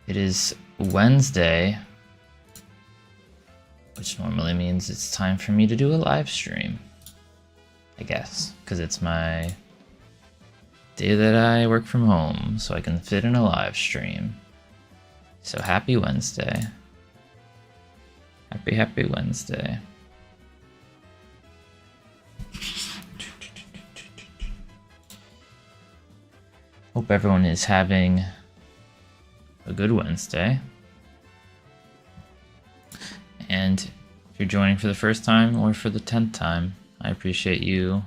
It is Wednesday, which normally means it's time for me to do a live stream, I guess, because it's my day that I work from home, so I can fit in a live stream. So happy Wednesday. Happy Wednesday. Hope everyone is having a good Wednesday. And if you're joining for the first time or for the 10th time, I appreciate you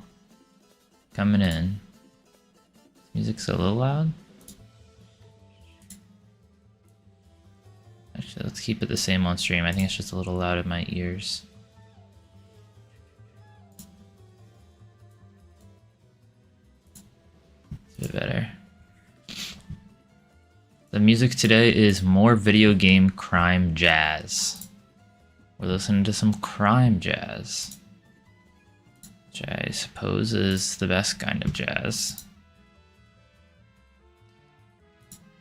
coming in. Music's a little loud. Actually, let's keep it the same on stream. I think it's just a little loud in my ears. It's a bit better. The music today is more video game crime jazz. We're listening to some crime jazz, which I suppose is the best kind of jazz.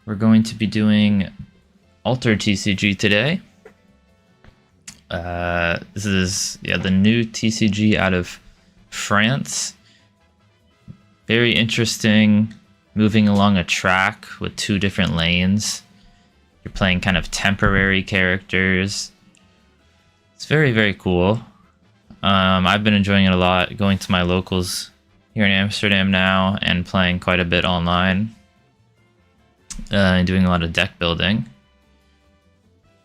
We're going to be doing Altered TCG today. This is the new TCG out of France. Very interesting, moving along a track with two different lanes. You're playing kind of temporary characters. It's very, very cool. I've been enjoying it a lot, going to my locals here in Amsterdam now and playing quite a bit online. And doing a lot of deck building.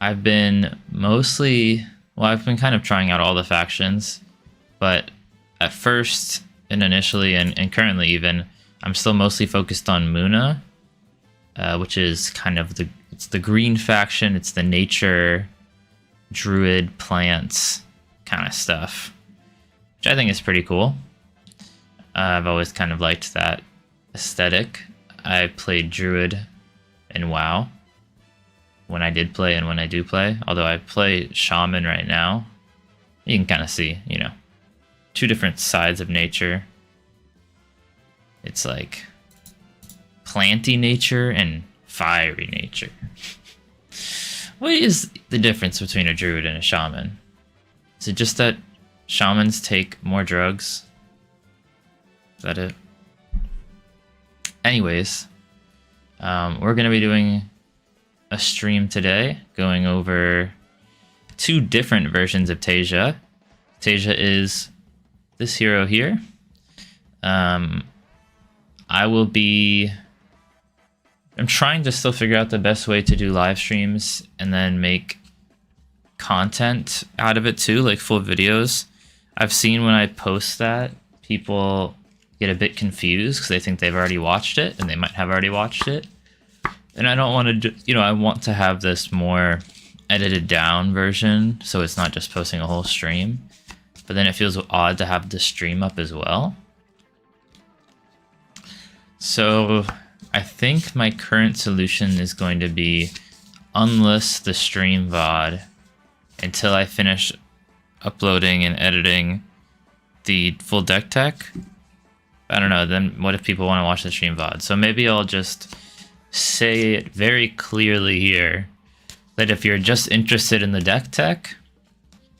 I've been kind of trying out all the factions, but at first and initially and currently even, I'm still mostly focused on Muna, which is kind of it's the green faction. It's the nature, druid, plants kind of stuff, which I think is pretty cool. I've always kind of liked that aesthetic. I played druid in WoW when I did play and when I do play, although I play shaman right now. You can kind of see, two different sides of nature. It's like planty nature and fiery nature. What is the difference between a druid and a shaman? Is it just that shamans take more drugs? Is that it? Anyways, we're going to be doing a stream today, going over two different versions of Teija. Teija is this hero here. I'm trying to still figure out the best way to do live streams and then make content out of it too, like full videos. I've seen when I post that, people get a bit confused because they think they've already watched it, and they might have already watched it. And I don't want to, I want to have this more edited down version, so it's not just posting a whole stream. But then it feels odd to have the stream up as well. So I think my current solution is going to be unlist the stream VOD until I finish uploading and editing the full deck tech. I don't know, then what if people want to watch the stream VOD? So maybe I'll just say it very clearly here that if you're just interested in the deck tech,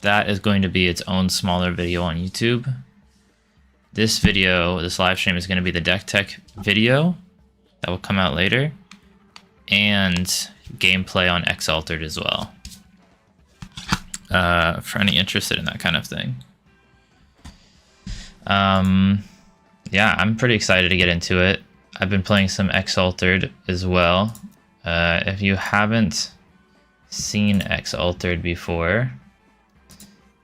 that is going to be its own smaller video on YouTube. This live stream is going to be the deck tech video that will come out later, and gameplay on X Altered as well, for any interested in that kind of thing. Yeah, I'm pretty excited to get into it. I've been playing some X Altered as well. If you haven't seen X Altered before,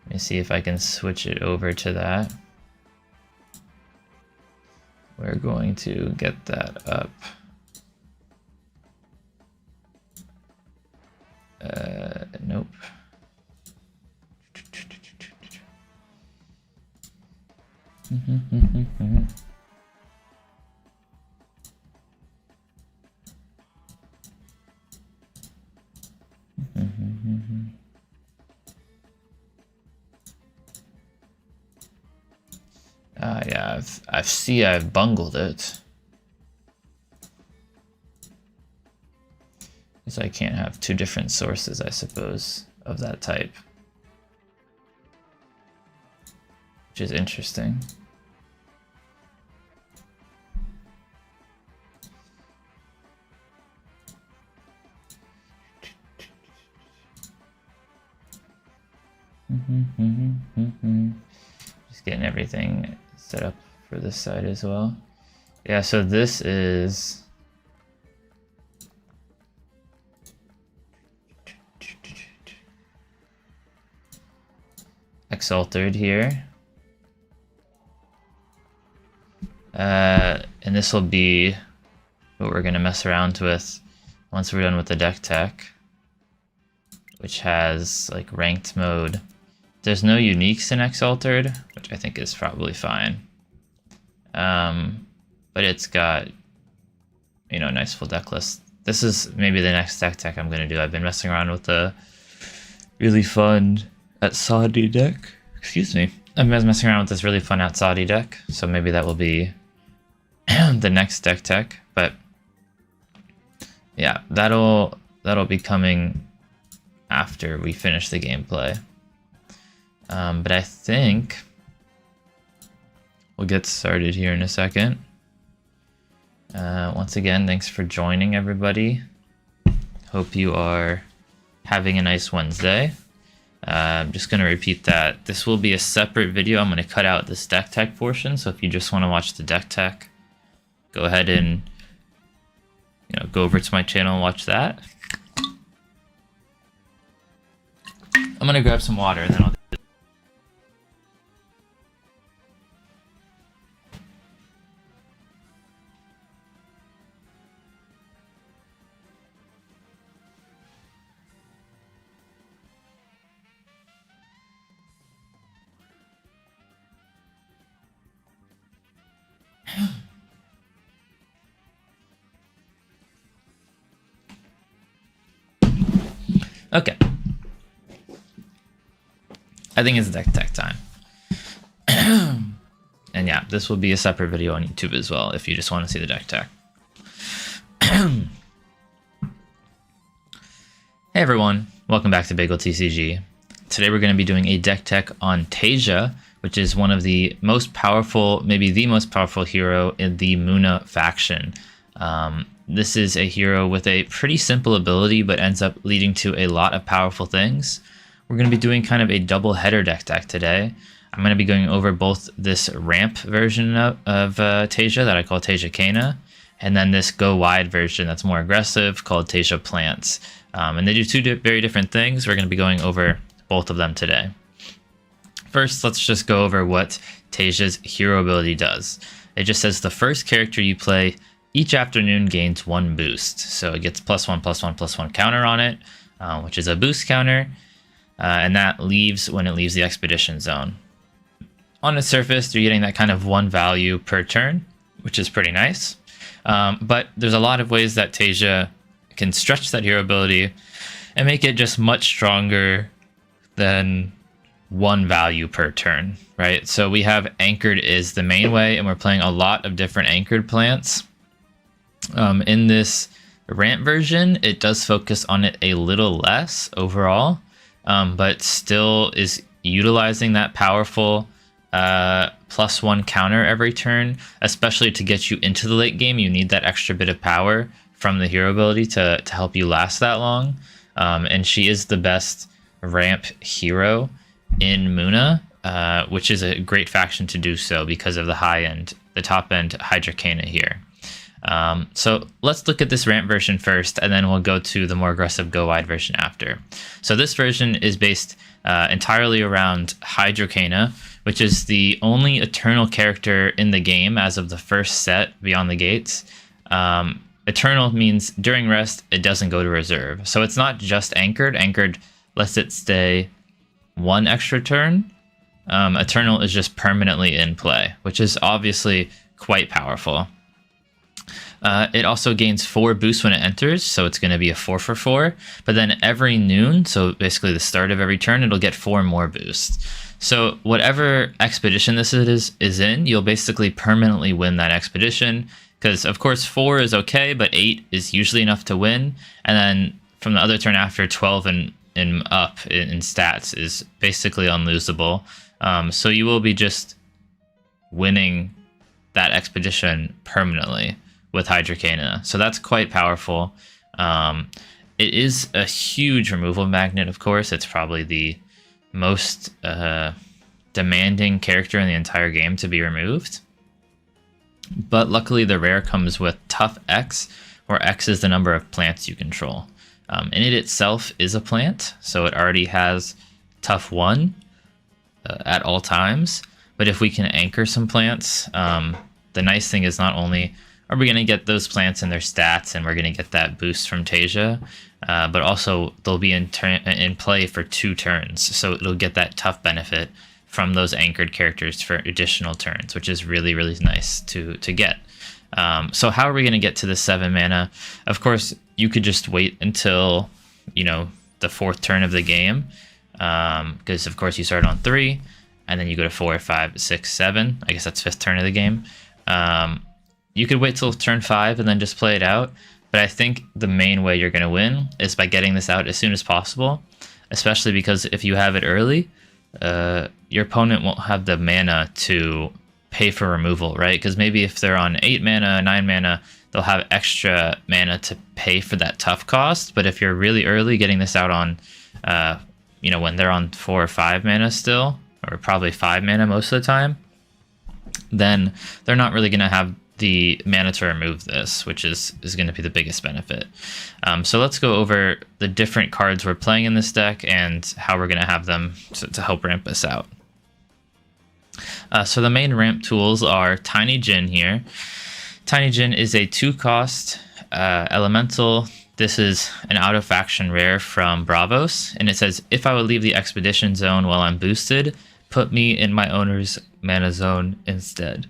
let me see if I can switch it over to that. We're going to get that up. Nope. Yeah, I've bungled it. Because I can't have two different sources, I suppose, of that type. Which is interesting. Just getting everything set up for this side as well. Yeah, so this is Exalted here. And this will be what we're going to mess around with once we're done with the deck tech, which has like ranked mode. There's no uniques in Exalted, which I think is probably fine. But it's got, you know, a nice full deck list. This is maybe the next deck tech I'm going to do. I've been messing around with the really fun Saudi deck. Excuse me. I've been messing around with this really fun Saudi deck, so maybe that will be the next deck tech. But yeah, that'll be coming after we finish the gameplay. But I think we'll get started here in a second. Once again, thanks for joining, everybody. Hope you are having a nice Wednesday. I'm just going to repeat that this will be a separate video. I'm going to cut out this deck tech portion, so if you just want to watch the deck tech, go ahead and go over to my channel and watch that. I'm going to grab some water and then I'll do it. Okay. I think it's deck tech time. And yeah, this will be a separate video on YouTube as well if you just want to see the deck tech. Hey everyone, welcome back to Bagel TCG. Today we're going to be doing a deck tech on Teija, which is one of the most powerful, maybe the most powerful hero in the Muna faction. This is a hero with a pretty simple ability, but ends up leading to a lot of powerful things. We're going to be doing kind of a double header deck tech today. I'm going to be going over both this ramp version of Tasia that I call Teija Kana, and then this go wide version that's more aggressive called Teija Plants. And they do two very different things. We're going to be going over both of them today. First, let's just go over what Teija's hero ability does. It just says the first character you play each afternoon gains 1 boost. So it gets +1/+1/+1 counter on it, which is a boost counter. And that leaves when it leaves the expedition zone. On the surface, you're getting that kind of 1 value per turn, which is pretty nice. But there's a lot of ways that Teija can stretch that hero ability and make it just much stronger than 1 value per turn, right? So we have anchored is the main way, and we're playing a lot of different anchored plants. In this rant version, it does focus on it a little less overall, but still is utilizing that powerful +1 counter every turn, especially to get you into the late game. You need that extra bit of power from the hero ability to help you last that long. And she is the best ramp hero in Muna, which is a great faction to do so because of the top end Hydra Kana here. So let's look at this ramp version first, and then we'll go to the more aggressive go wide version after. So this version is based entirely around Hydra Kana, which is the only Eternal character in the game as of the first set Beyond the Gates. Eternal means during rest, it doesn't go to reserve. So it's not just anchored. Anchored lets it stay 1 extra turn. Eternal is just permanently in play, which is obviously quite powerful. It also gains 4 boosts when it enters, so it's going to be a 4/4. But then every noon, so basically the start of every turn, it'll get 4 more boosts. So whatever expedition this is in, you'll basically permanently win that expedition. Because of course 4 is okay, but 8 is usually enough to win. And then from the other turn after 12 and up in stats is basically unlosable. So you will be just winning that expedition permanently with Hydrocana. So that's quite powerful. It is a huge removal magnet, of course. It's probably the most demanding character in the entire game to be removed. But luckily the rare comes with Tough X, where X is the number of plants you control. And it itself is a plant, so it already has Tough 1 at all times. But if we can anchor some plants, the nice thing is not only are we going to get those plants and their stats, and we're going to get that boost from Teija, but also they'll be in play for 2 turns, so it'll get that tough benefit from those anchored characters for additional turns, which is really, really nice to get. So how are we going to get to the 7 mana? Of course, you could just wait until, you know, the 4th turn of the game, because of course you start on 3, and then you go to 4, 5, 6, 7. I guess that's 5th turn of the game. You could wait till turn 5 and then just play it out. But I think the main way you're going to win is by getting this out as soon as possible, especially because if you have it early, your opponent won't have the mana to pay for removal, right? Because maybe if they're on 8 mana, 9 mana, they'll have extra mana to pay for that tough cost. But if you're really early, getting this out on, you know, when they're on 4 or 5 mana still, or probably 5 mana most of the time, then they're not really going to have the mana to remove this, which is going to be the biggest benefit. So let's go over the different cards we're playing in this deck and how we're going to have them to help ramp us out. So the main ramp tools are Tiny Djinn here. Tiny Djinn is a 2-cost elemental. This is an out-of-faction rare from Bravos, and it says, if I would leave the expedition zone while I'm boosted, put me in my owner's mana zone instead.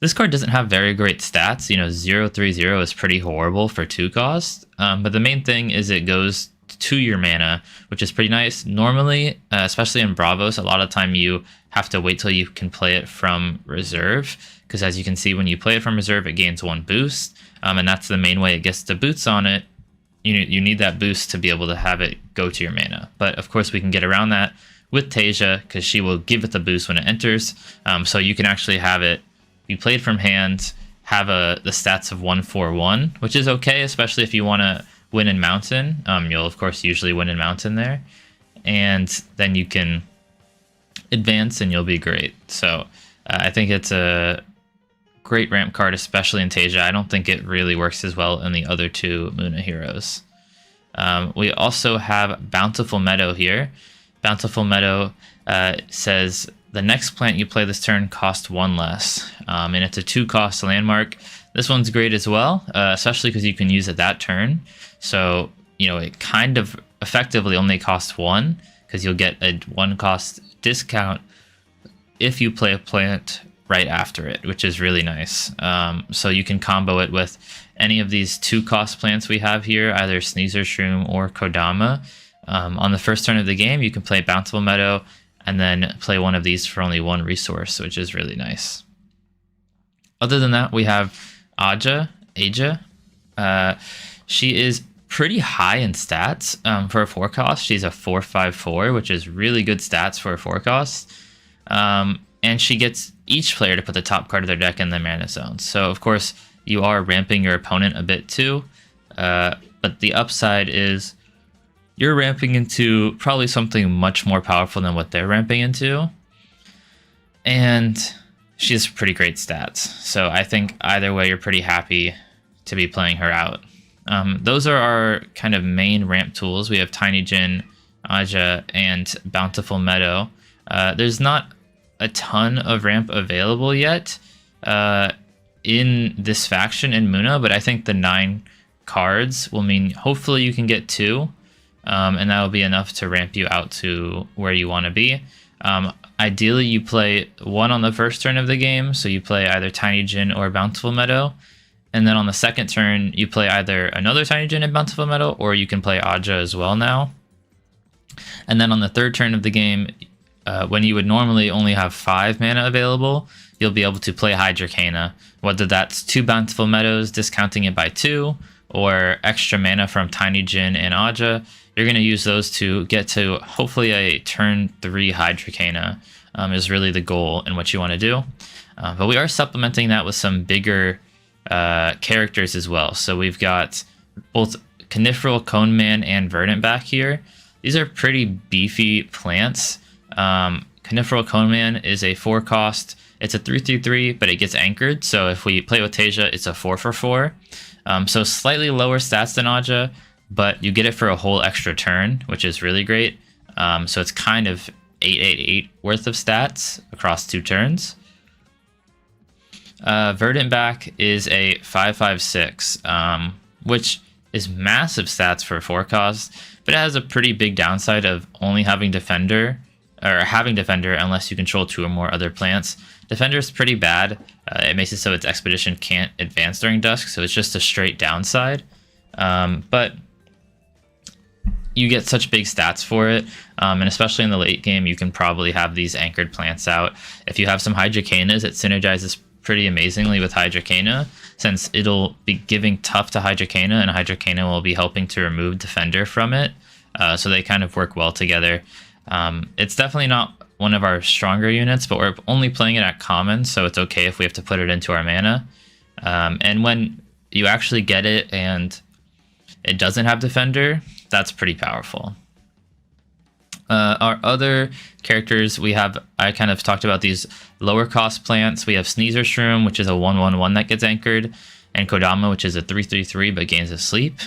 This card doesn't have very great stats. You know, 0/3/0 is pretty horrible for 2 cost, but the main thing is it goes to your mana, which is pretty nice. Normally, especially in Bravos, a lot of time you have to wait till you can play it from reserve, because as you can see, when you play it from reserve, it gains 1 boost, and that's the main way it gets the boots on it. You need that boost to be able to have it go to your mana. But of course, we can get around that with Teija, because she will give it the boost when it enters, so you can actually have it be played from hand, have the stats of 1/4/1, which is okay, especially if you want to win in Mountain. You'll of course usually win in Mountain there, and then you can advance and you'll be great. So I think it's a great ramp card, especially in Teija. I don't think it really works as well in the other 2 Muna heroes. We also have Bountiful Meadow here. Bountiful Meadow says the next plant you play this turn costs 1 less, and it's a 2-cost landmark. This one's great as well, especially because you can use it that turn. So, you know, it kind of effectively only costs 1, because you'll get a 1-cost discount if you play a plant right after it, which is really nice. So you can combo it with any of these 2-cost plants we have here, either Sneezer Shroom or Kodama. On the first turn of the game, you can play Bountiful Meadow and then play one of these for only 1 resource, which is really nice. Other than that, we have Teija. She is pretty high in stats for a 4-cost. She's a 4/5/4, which is really good stats for a 4-cost. And she gets each player to put the top card of their deck in the mana zone. So, of course, you are ramping your opponent a bit too. But the upside is you're ramping into probably something much more powerful than what they're ramping into. And she has pretty great stats. So I think either way, you're pretty happy to be playing her out. Those are our kind of main ramp tools. We have Tiny Djinn, Teija, and Bountiful Meadow. There's not a ton of ramp available yet in this faction in Muna, but I think the 9 cards will mean hopefully you can get 2. And that will be enough to ramp you out to where you want to be. Ideally, you play 1 on the first turn of the game, so you play either Tiny Djinn or Bountiful Meadow. And then on the second turn, you play either another Tiny Djinn and Bountiful Meadow, or you can play Teija as well now. And then on the third turn of the game, when you would normally only have 5 mana available, you'll be able to play Hydrocana, whether that's 2 Bountiful Meadows, discounting it by 2, or extra mana from Tiny Jin and Aja, you're going to use those to get to hopefully a turn 3 Hydrocana is really the goal and what you want to do. But we are supplementing that with some bigger characters as well. So we've got both Coniferal Coneman and Verdant back here. These are pretty beefy plants. Coniferal Coneman is a 4-cost. It's a 3/3/3, but it gets anchored. So if we play with Teija, it's a 4/4. So slightly lower stats than Aja, but you get it for a whole extra turn, which is really great. So it's kind of 8/8/8 worth of stats across 2 turns. Verdant back is a 5/5/6, which is massive stats for 4-cost, but it has a pretty big downside of only having Defender, or having Defender unless you control 2 or more other plants. Defender is pretty bad. It makes it so its Expedition can't advance during dusk, so it's just a straight downside. But you get such big stats for it, and especially in the late game, you can probably have these anchored plants out. If you have some Hydrocanas, it synergizes pretty amazingly with Hydrocana, since it'll be giving tough to Hydrocana, and Hydrocana will be helping to remove Defender from it. So they kind of work well together. It's definitely not one of our stronger units, but we're only playing it at common, so it's okay if we have to put it into our mana. And when you actually get it and it doesn't have Defender, that's pretty powerful. Our other characters, I kind of talked about these lower cost plants. We have Sneezer Shroom, which is a 1/1/1 that gets anchored, and Kodama, which is a 3/3/3 but gains a sleep.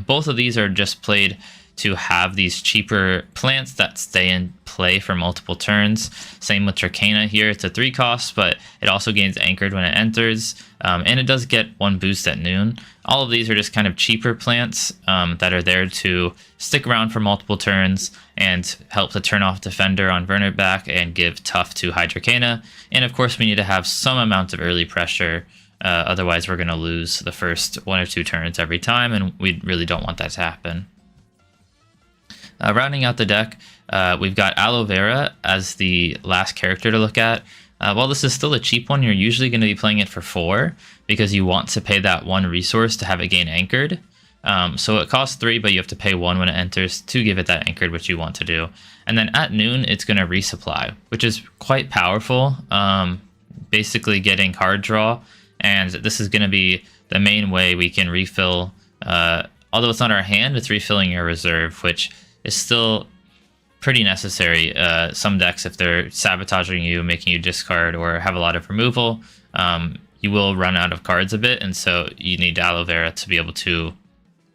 Both of these are just played to have these cheaper plants that stay in play for multiple turns. Same with Tricana here. It's a 3-cost, but it also gains anchored when it enters, and it does get 1 boost at noon. All of these are just kind of cheaper plants that are there to stick around for multiple turns and help to turn off Defender on Verdant back and give tough to Hydrocana. And of course, we need to have some amount of early pressure. Otherwise, we're going to lose the first 1 or 2 turns every time, and we really don't want that to happen. Rounding out the deck, we've got Aloe Vera as the last character to look at. While this is still a cheap one, you're usually going to be playing it for 4 because you want to pay that 1 resource to have it gain anchored. So it costs 3, but you have to pay 1 when it enters to give it that anchored, which you want to do. And then at noon, it's going to resupply, which is quite powerful, basically getting card draw. And this is going to be the main way we can refill. Although it's not our hand, it's refilling your reserve, which is still pretty necessary. Some decks, if they're sabotaging you, making you discard, or have a lot of removal, you will run out of cards a bit, and so you need Aloe Vera to be able to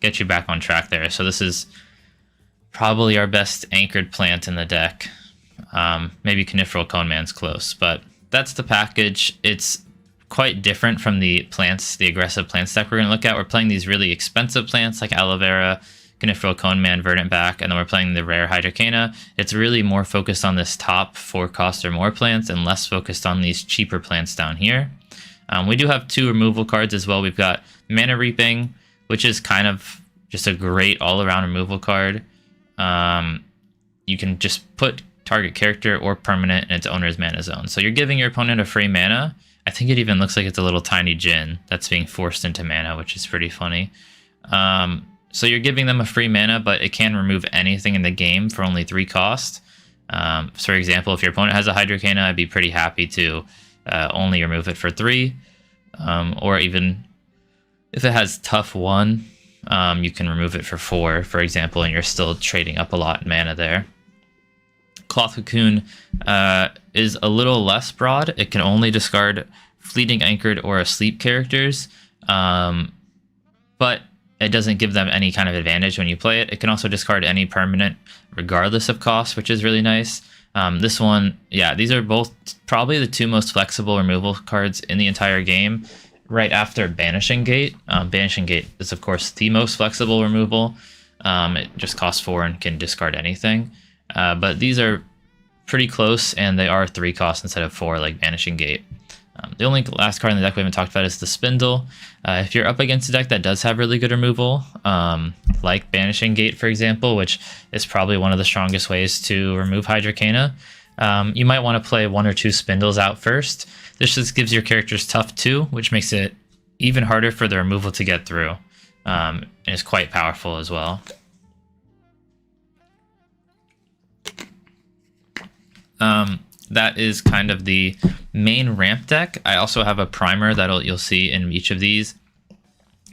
get you back on track there. So this is probably our best anchored plant in the deck. Maybe Coniferal Coneman's close, but that's the package. It's quite different from the plants, the aggressive plant stack we're going to look at. We're playing these really expensive plants like Aloe Vera, Coniferal Coneman, Verdant back, and then we're playing the rare Hydrocana. It's really more focused on this top 4-cost or more plants and less focused on these cheaper plants down here. We do have 2 removal cards as well. We've got Mana Reaping, which is kind of just a great all-around removal card. You can just put target character or permanent in its owner's mana zone. So you're giving your opponent a free mana. I think it even looks like it's a little tiny Djinn that's being forced into mana, which is pretty funny. So you're giving them a free mana, but it can remove anything in the game for only 3 cost. So for example, if your opponent has a Hydrocana, I'd be pretty happy to only remove it for 3. Or even if it has tough 1, you can remove it for 4, for example, and you're still trading up a lot in mana there. Cloth Cocoon is a little less broad. It can only discard fleeting anchored or asleep characters, but it doesn't give them any kind of advantage when you play it. It can also discard any permanent regardless of cost, which is really nice. This one, yeah, these are both probably the 2 most flexible removal cards in the entire game, right after Banishing Gate. Banishing Gate is, of course, the most flexible removal. It just costs 4 and can discard anything. But these are pretty close, and they are 3 costs instead of 4, like Banishing Gate. The only last card in the deck we haven't talked about is the Spindle. If you're up against a deck that does have really good removal, like Banishing Gate, for example, which is probably one of the strongest ways to remove Hydrocana, you might want to play 1 or 2 Spindles out first. This just gives your characters tough 2, which makes it even harder for the removal to get through. and is quite powerful as well. That is kind of the main ramp deck. I also have a primer that you'll see in each of these,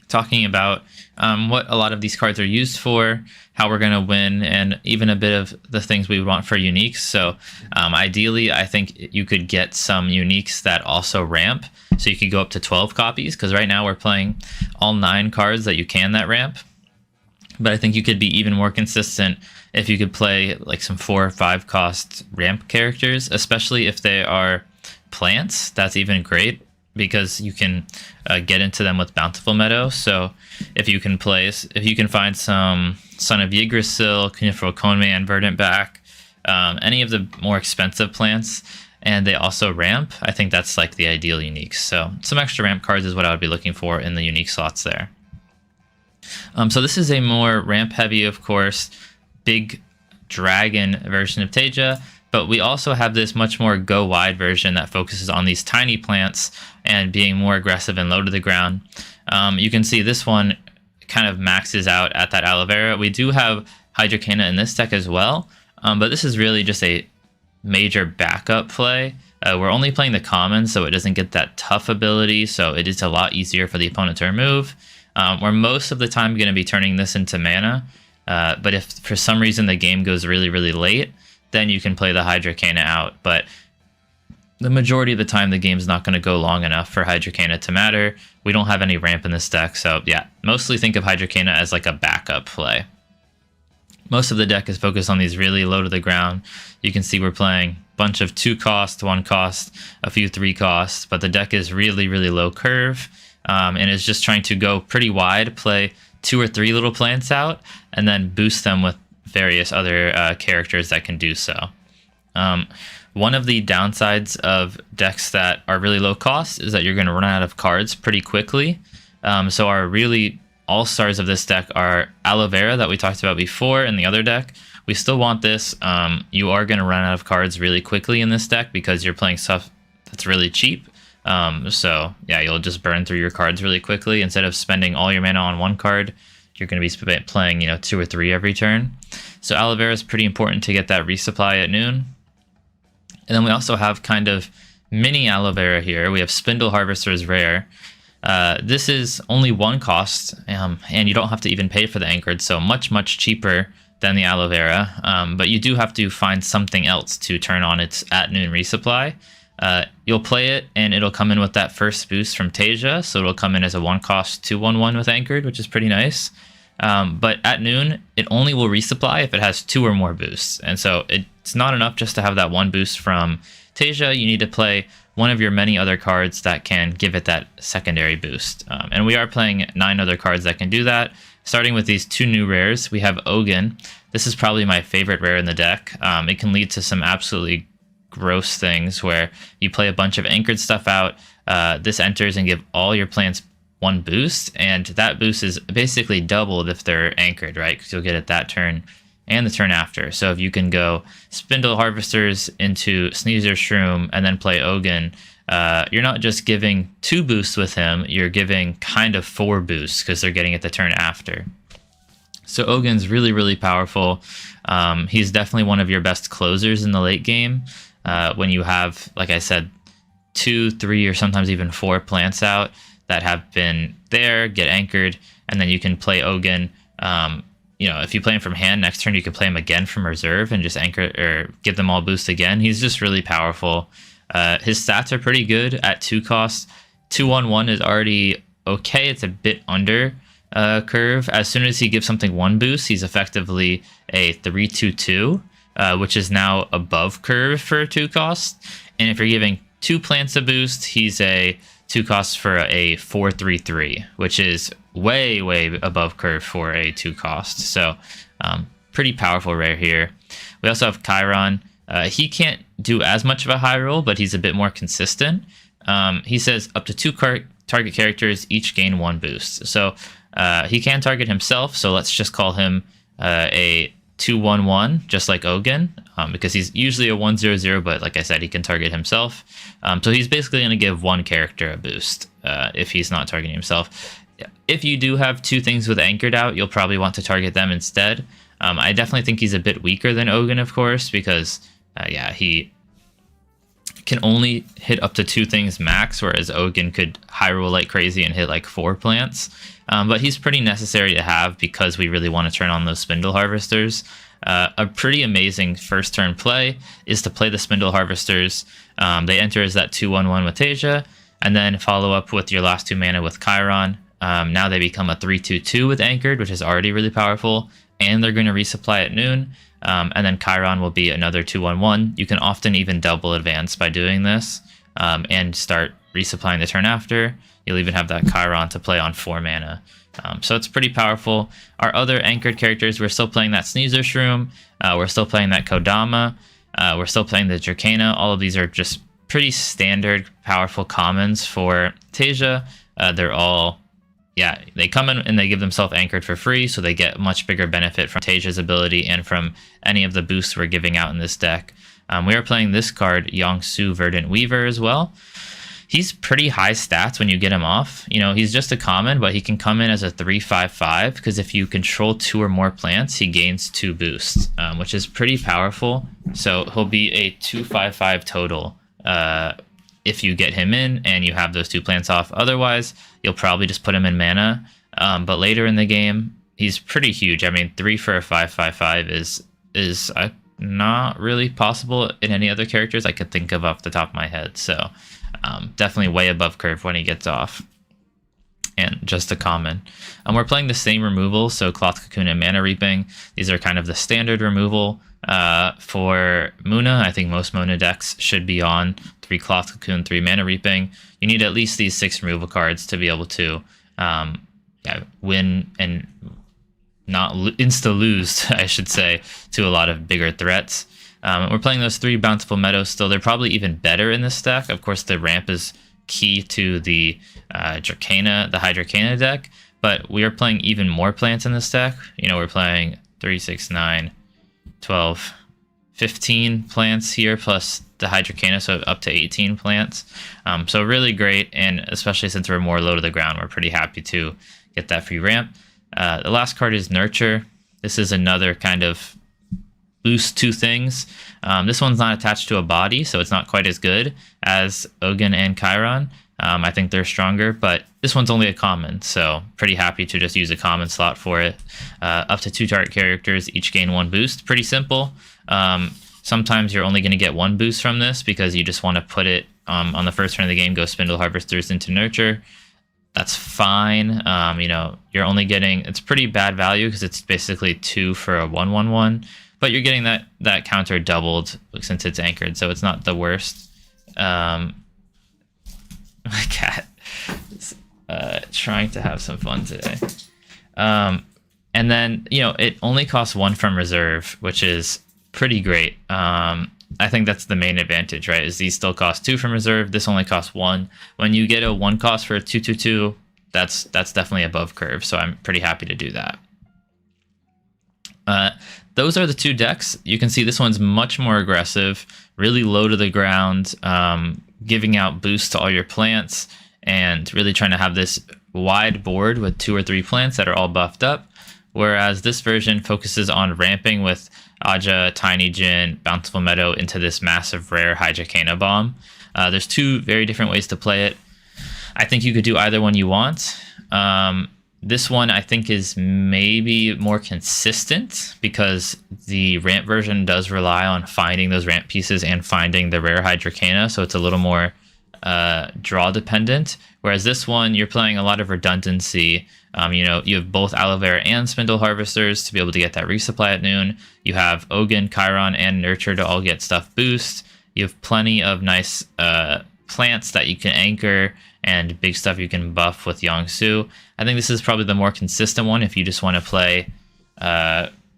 talking about what a lot of these cards are used for, how we're going to win, and even a bit of the things we want for uniques. So ideally, I think you could get some uniques that also ramp, so you could go up to 12 copies, because right now we're playing all 9 cards that you can that ramp. But I think you could be even more consistent if you could play like some 4 or 5 cost ramp characters, especially if they are plants. That's even great, because you can get into them with Bountiful Meadow. So if you can find some Son of Yggdrasil, Coniferal Coneman, Verdant Back, any of the more expensive plants, and they also ramp, I think that's like the ideal unique. So some extra ramp cards is what I would be looking for in the unique slots there. So this is a more ramp heavy, of course, big dragon version of Teija, but we also have this much more go wide version that focuses on these tiny plants and being more aggressive and low to the ground. You can see this one kind of maxes out at that aloe vera. We do have Hydrocana in this deck as well, but this is really just a major backup play. We're only playing the common, so it doesn't get that tough ability, so it is a lot easier for the opponent to remove. We're most of the time going to be turning this into mana, but if for some reason the game goes really, really late, then you can play the Hydrocana out. But the majority of the time, the game's not going to go long enough for Hydrocana to matter. We don't have any ramp in this deck, so yeah, mostly think of Hydrocana as like a backup play. Most of the deck is focused on these really low to the ground. You can see we're playing a bunch of 2 cost, 1 cost, a few 3 costs, but the deck is really, really low curve. And is just trying to go pretty wide, play 2 or 3 little plants out, and then boost them with various other characters that can do so. One of the downsides of decks that are really low cost is that you're going to run out of cards pretty quickly. So our really all-stars of this deck are Aloe Vera that we talked about before in the other deck. We still want this. You are going to run out of cards really quickly in this deck because you're playing stuff that's really cheap. So yeah, you'll just burn through your cards really quickly. Instead of spending all your mana on 1 card, you're going to be playing, 2 or 3 every turn. So aloe vera is pretty important to get that resupply at noon. And then we also have kind of mini aloe vera here. We have Spindle Harvester's rare. This is only 1 cost, and you don't have to even pay for the anchored, so much, much cheaper than the aloe vera. But you do have to find something else to turn on its at noon resupply. You'll play it and it'll come in with that first boost from Tasia, so it'll come in as a 1 cost 2/1/1 with anchored, which is pretty nice. But at noon it only will resupply if it has 2 or more boosts, and so it's not enough just to have that 1 boost from Tasia. You need to play one of your many other cards that can give it that secondary boost, and we are playing 9 other cards that can do that. Starting with these 2 new rares, we have Ogun. This is probably my favorite rare in the deck. It can lead to some absolutely gross things where you play a bunch of anchored stuff out. This enters and give all your plants 1 boost, and that boost is basically doubled if they're anchored, right? Because you'll get it that turn and the turn after. So if you can go Spindle Harvesters into Sneezer Shroom and then play Ogun, you're not just giving 2 boosts with him, you're giving kind of 4 boosts because they're getting it the turn after. So Ogun's really, really powerful. He's definitely one of your best closers in the late game. When you have, like I said, 2, 3, or sometimes even 4 plants out that have been there, get anchored, and then you can play Ogun. If you play him from hand, next turn you can play him again from reserve and just anchor or give them all boost again. He's just really powerful. His stats are pretty good at 2 costs. 2/1/1 is already okay. It's a bit under curve. As soon as he gives something 1 boost, he's effectively a 3/2/2. Which is now above curve for a 2 cost. And if you're giving 2 plants a boost, he's a 2 cost for a 4/3/3, which is way, way above curve for a 2 cost. So pretty powerful rare here. We also have Chiron. He can't do as much of a high roll, but he's a bit more consistent. He says up to 2 target characters each gain 1 boost. So he can target himself, so let's just call him a 2/1/1, just like Ogun, because he's usually a 1/0/0, but like I said, he can target himself. So he's basically going to give 1 character a boost if he's not targeting himself. Yeah. If you do have two things with anchored out, you'll probably want to target them instead. I definitely think he's a bit weaker than Ogun, of course, because yeah, he can only hit up to two things max, whereas Ogun could high roll like crazy and hit like 4 plants. But he's pretty necessary to have because we really want to turn on those spindle harvesters. A pretty amazing first turn play is to play the spindle harvesters. They enter as that 2/1/1 with Tasia, and then follow up with your last 2 mana with Chiron. Now they become a 3/2/2 with anchored, which is already really powerful, and they're going to resupply at noon. And then Chiron will be another 2/1/1. You can often even double advance by doing this, and start resupplying the turn after. You'll even have that Chiron to play on 4 mana. So it's pretty powerful. Our other anchored characters, we're still playing that Sneezer Shroom. We're still playing that Kodama. We're still playing the Dracana. All of these are just pretty standard, powerful commons for Tasia. They're all, yeah, they come in and they give themselves anchored for free, so they get much bigger benefit from Tasia's ability and from any of the boosts we're giving out in this deck. We are playing this card, Yongsu Verdant Weaver, as well. He's pretty high stats when you get him off. You know, he's just a common, but he can come in as a 3/5/5 because if you control 2 or more plants, he gains 2 boosts, which is pretty powerful. So he'll be a 2/5/5 total if you get him in and you have those 2 plants off. Otherwise, you'll probably just put him in mana. But later in the game, he's pretty huge. I mean, 3 for a 5/5/5 is not really possible in any other characters I could think of off the top of my head. So definitely way above curve when he gets off. And just a common. We're playing the same removal, so Cloth Cocoon and Mana Reaping. These are kind of the standard removal for Muna. I think most Muna decks should be on 3 Cloth Cocoon, 3 Mana Reaping. You need at least these 6 removal cards to be able to win and not insta-lose, I should say, to a lot of bigger threats. We're playing those 3 Bountiful Meadows still. They're probably even better in this deck. Of course, the ramp is key to the Dracana, the High Dracana deck, but we are playing even more plants in this deck. You know, we're playing 3, 6, 9, 12, 15 plants here, plus the High Dracana, so up to 18 plants. So really great, and especially since we're more low to the ground, we're pretty happy to get that free ramp. The last card is Nurture. This is another kind of boost 2 things. This one's not attached to a body, so it's not quite as good as Ogun and Chiron. I think they're stronger, but this one's only a common, so pretty happy to just use a common slot for it. Up to 2 target characters, each gain 1 boost. Pretty simple. Sometimes you're only going to get 1 boost from this because you just want to put it on the first turn of the game, go Spindle Harvesters into Nurture. That's fine. You know, you're only getting, it's pretty bad value because it's basically 2 for a 1/1/1. But you're getting that counter doubled since it's anchored, so it's not the worst. My cat is trying to have some fun today. And then, you know, it only costs 1 from reserve, which is pretty great. I think that's the main advantage, right? Is these still cost 2 from reserve. This only costs 1. When you get a 1 cost for a 2/2/2, that's definitely above curve, so I'm pretty happy to do that. Those are the 2 decks. You can see this one's much more aggressive, really low to the ground, giving out boosts to all your plants, and really trying to have this wide board with 2 or 3 plants that are all buffed up. Whereas this version focuses on ramping with Aja, Tiny Jin, Bountiful Meadow into this massive rare High Dracana bomb. There's 2 very different ways to play it. I think you could do either one you want. This one I think is maybe more consistent because the ramp version does rely on finding those ramp pieces and finding the rare High Dracana, so it's a little more draw dependent. Whereas this one, you're playing a lot of redundancy. You know, you have both Aloe Vera and Spindle Harvesters to be able to get that resupply at noon. You have Ogun, Chiron, and Nurture to all get stuff boost. You have plenty of nice plants that you can anchor and big stuff you can buff with Yongsu. I think this is probably the more consistent one if you just want to play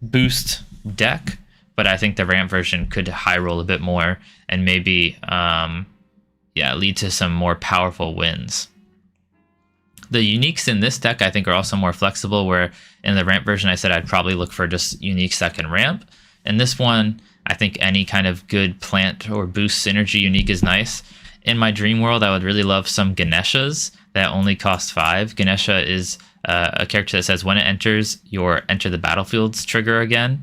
boost deck, but I think the ramp version could high roll a bit more and maybe lead to some more powerful wins. The uniques in this deck I think are also more flexible, where in the ramp version I said I'd probably look for just uniques that can ramp. In this one, I think any kind of good plant or boost synergy unique is nice. in my dream world, I would really love some Ganeshas that only cost 5. Ganesha is a character that says when it enters, your enter the battlefield's trigger again.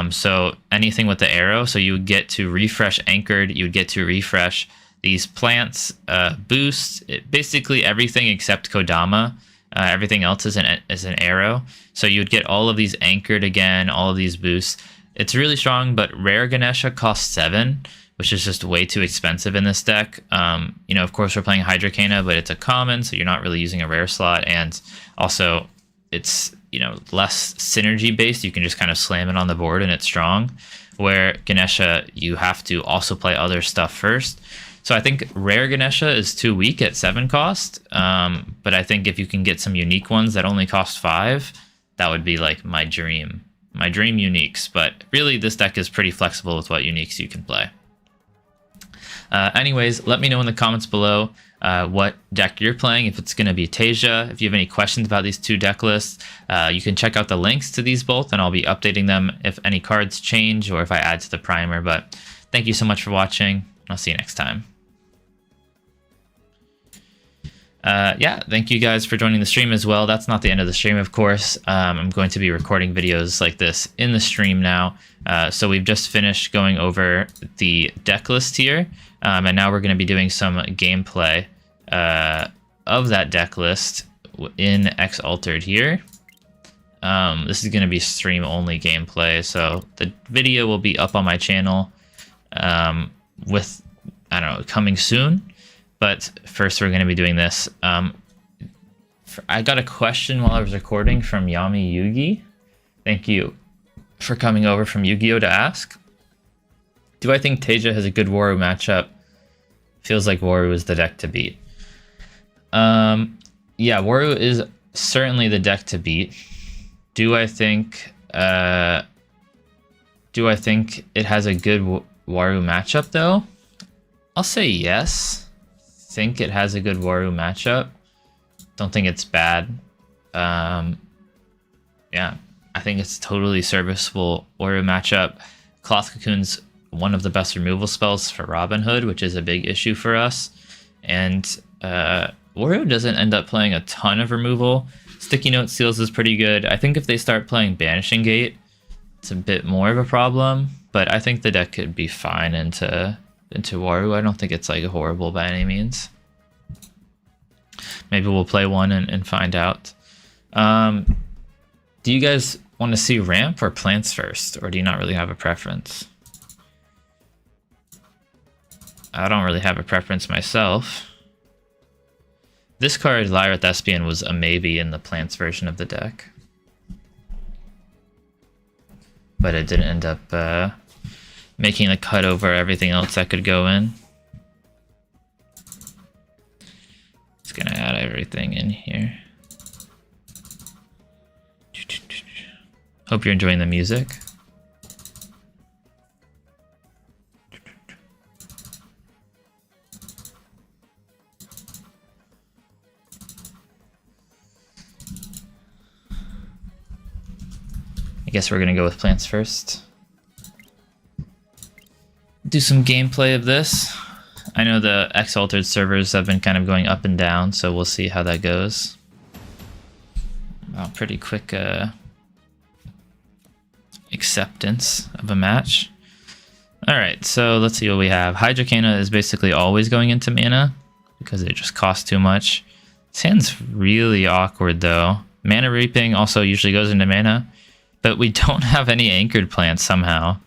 So anything with the arrow, so you would get to refresh Anchored, you would get to refresh these plants, boost, basically everything except Kodama. Everything else is an arrow. So you would get all of these Anchored again, all of these boosts. It's really strong, but rare Ganesha costs 7, which is just way too expensive in this deck. You know, of course, we're playing Hydrocana, but it's a common, so you're not really using a rare slot. And also, it's, you know, less synergy based. You can just kind of slam it on the board and it's strong. Where Ganesha, you have to also play other stuff first. So I think rare Ganesha is too weak at 7 cost. But I think if you can get some unique ones that only cost 5, that would be like my dream uniques. But really, this deck is pretty flexible with what uniques you can play. Anyways, let me know in the comments below what deck you're playing, if it's going to be Teija. If you have any questions about these 2 deck lists, you can check out the links to these both, and I'll be updating them if any cards change or if I add to the primer. But thank you so much for watching. I'll see you next time. Yeah, thank you guys for joining the stream as well. That's not the end of the stream, of course. I'm going to be recording videos like this in the stream now. So we've just finished going over the deck list here. And now we're going to be doing some gameplay of that deck list in X Altered here. This is going to be stream-only gameplay, so the video will be up on my channel with, I don't know, coming soon. But first we're going to be doing this. I got a question while I was recording from Yami Yugi. Thank you for coming over from Yu-Gi-Oh! To ask. Do I think Teija has a good Waru matchup? Feels like Waru is the deck to beat. Yeah, Waru is certainly the deck to beat. Do I think it has a good Waru matchup though? I'll say yes. Think it has a good Waru matchup. Don't think it's bad. Yeah, I think it's totally serviceable Waru matchup. Cloth Cocoon's one of the best removal spells for Robin Hood, which is a big issue for us. And Waru doesn't end up playing a ton of removal. Sticky Note Seals is pretty good. I think if they start playing Banishing Gate, it's a bit more of a problem. But I think the deck could be fine into Waru. I don't think it's like horrible by any means. Maybe we'll play one and find out. Do you guys want to see ramp or plants first, or do you not really have a preference? I don't really have a preference myself. This card, Lyra Thespian, was a maybe in the plants version of the deck. But it didn't end up making the cut over everything else that could go in. It's gonna add everything in here. Hope you're enjoying the music. I guess we're gonna go with plants first. Do some gameplay of this. I know the X Altered servers have been kind of going up and down, so we'll see how that goes. Wow, pretty quick acceptance of a match. Alright, so let's see what we have. Hydrocana is basically always going into mana because it just costs too much. This hand's really awkward though. Mana Reaping also usually goes into mana, but we don't have any anchored plants somehow.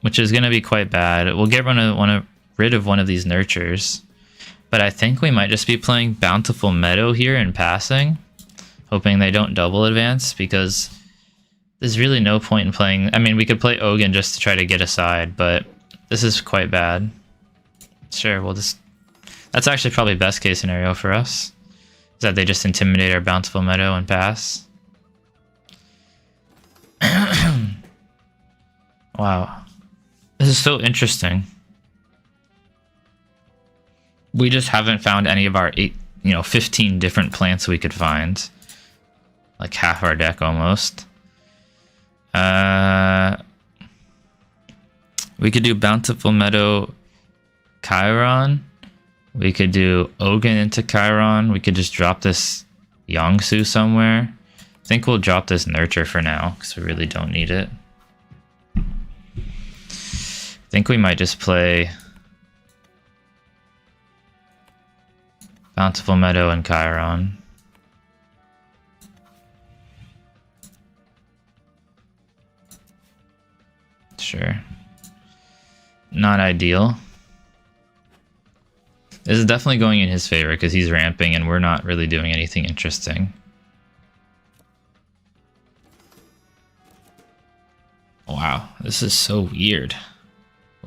Which is going to be quite bad. We'll get rid of one of these nurtures. But I think we might just be playing Bountiful Meadow here in passing. Hoping they don't double advance, because there's really no point in playing. I mean, we could play Ogun just to try to get a side, but this is quite bad. Sure, we'll just... That's actually probably best case scenario for us. Is that they just intimidate our Bountiful Meadow and pass. Wow. This is so interesting. We just haven't found any of our 15 different plants we could find. Like half our deck almost. We could do Bountiful Meadow Chiron. We could do Ogun into Chiron. We could just drop this Yongsu somewhere. I think we'll drop this Nurture for now, because we really don't need it. I think we might just play Bountiful Meadow and Chiron. Sure. Not ideal. This is definitely going in his favor because he's ramping and we're not really doing anything interesting. Wow, this is so weird.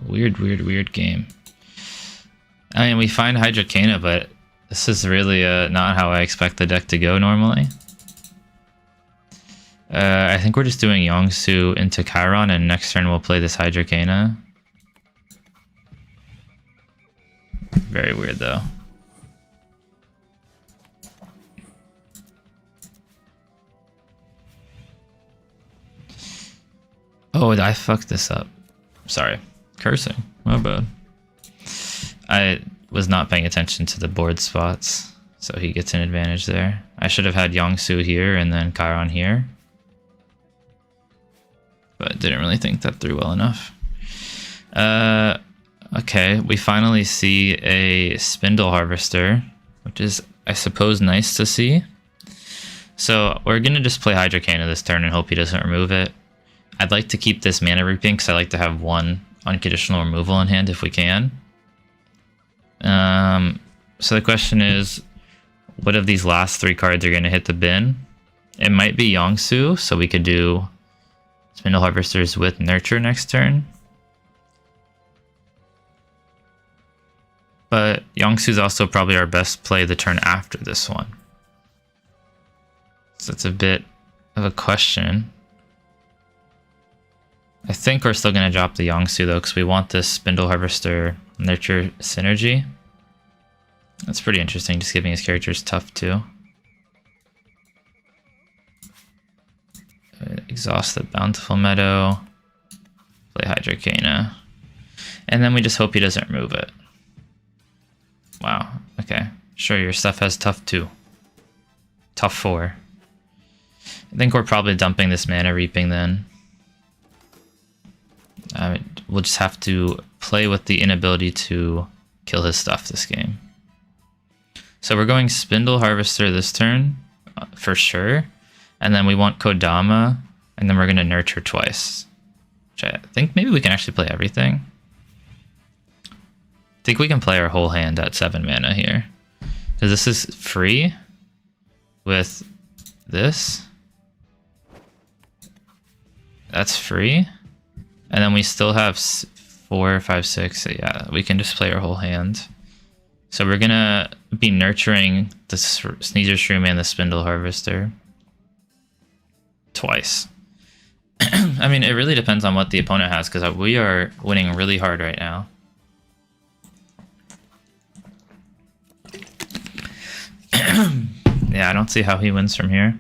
Weird game. I mean, we find Hydrocana, but this is really not how I expect the deck to go normally. I think we're just doing Yongsu into Chiron, and next turn we'll play this Hydrocana. Very weird though. Oh, I fucked this up. Sorry. Cursing. My bad. I was not paying attention to the board spots, so he gets an advantage there. I should have had Yongsu here and then Chiron here, but didn't really think that through well enough. Okay, we finally see a Spindle Harvester, which is, I suppose, nice to see. So we're gonna just play Hydrocana this turn and hope he doesn't remove it. I'd like to keep this Mana Reaping because I like to have one unconditional removal in hand if we can. So the question is, what of these last three cards are gonna hit the bin? It might be Yongsu, so we could do Spindle Harvesters with Nurture next turn. But Yongsu is also probably our best play the turn after this one. So it's a bit of a question. I think we're still going to drop the Yongsu though, because we want this Spindle Harvester Nurture synergy. That's pretty interesting, just giving his characters tough too. Exhaust the Bountiful Meadow. Play Hydrocana. And then we just hope he doesn't remove it. Wow, okay. Sure, your stuff has tough 2. Tough 4. I think we're probably dumping this Mana Reaping then. We'll just have to play with the inability to kill his stuff this game. So we're going Spindle Harvester this turn, for sure. And then we want Kodama, and then we're going to Nurture twice. Which I think maybe we can actually play everything. I think we can play our whole hand at 7 mana here. Because this is free with this. That's free. And then we still have 4, 5, 6. So yeah, we can just play our whole hand. So we're going to be nurturing the Sneezer Shroom and the Spindle Harvester. Twice. I mean, it really depends on what the opponent has, because we are winning really hard right now. Yeah, I don't see how he wins from here.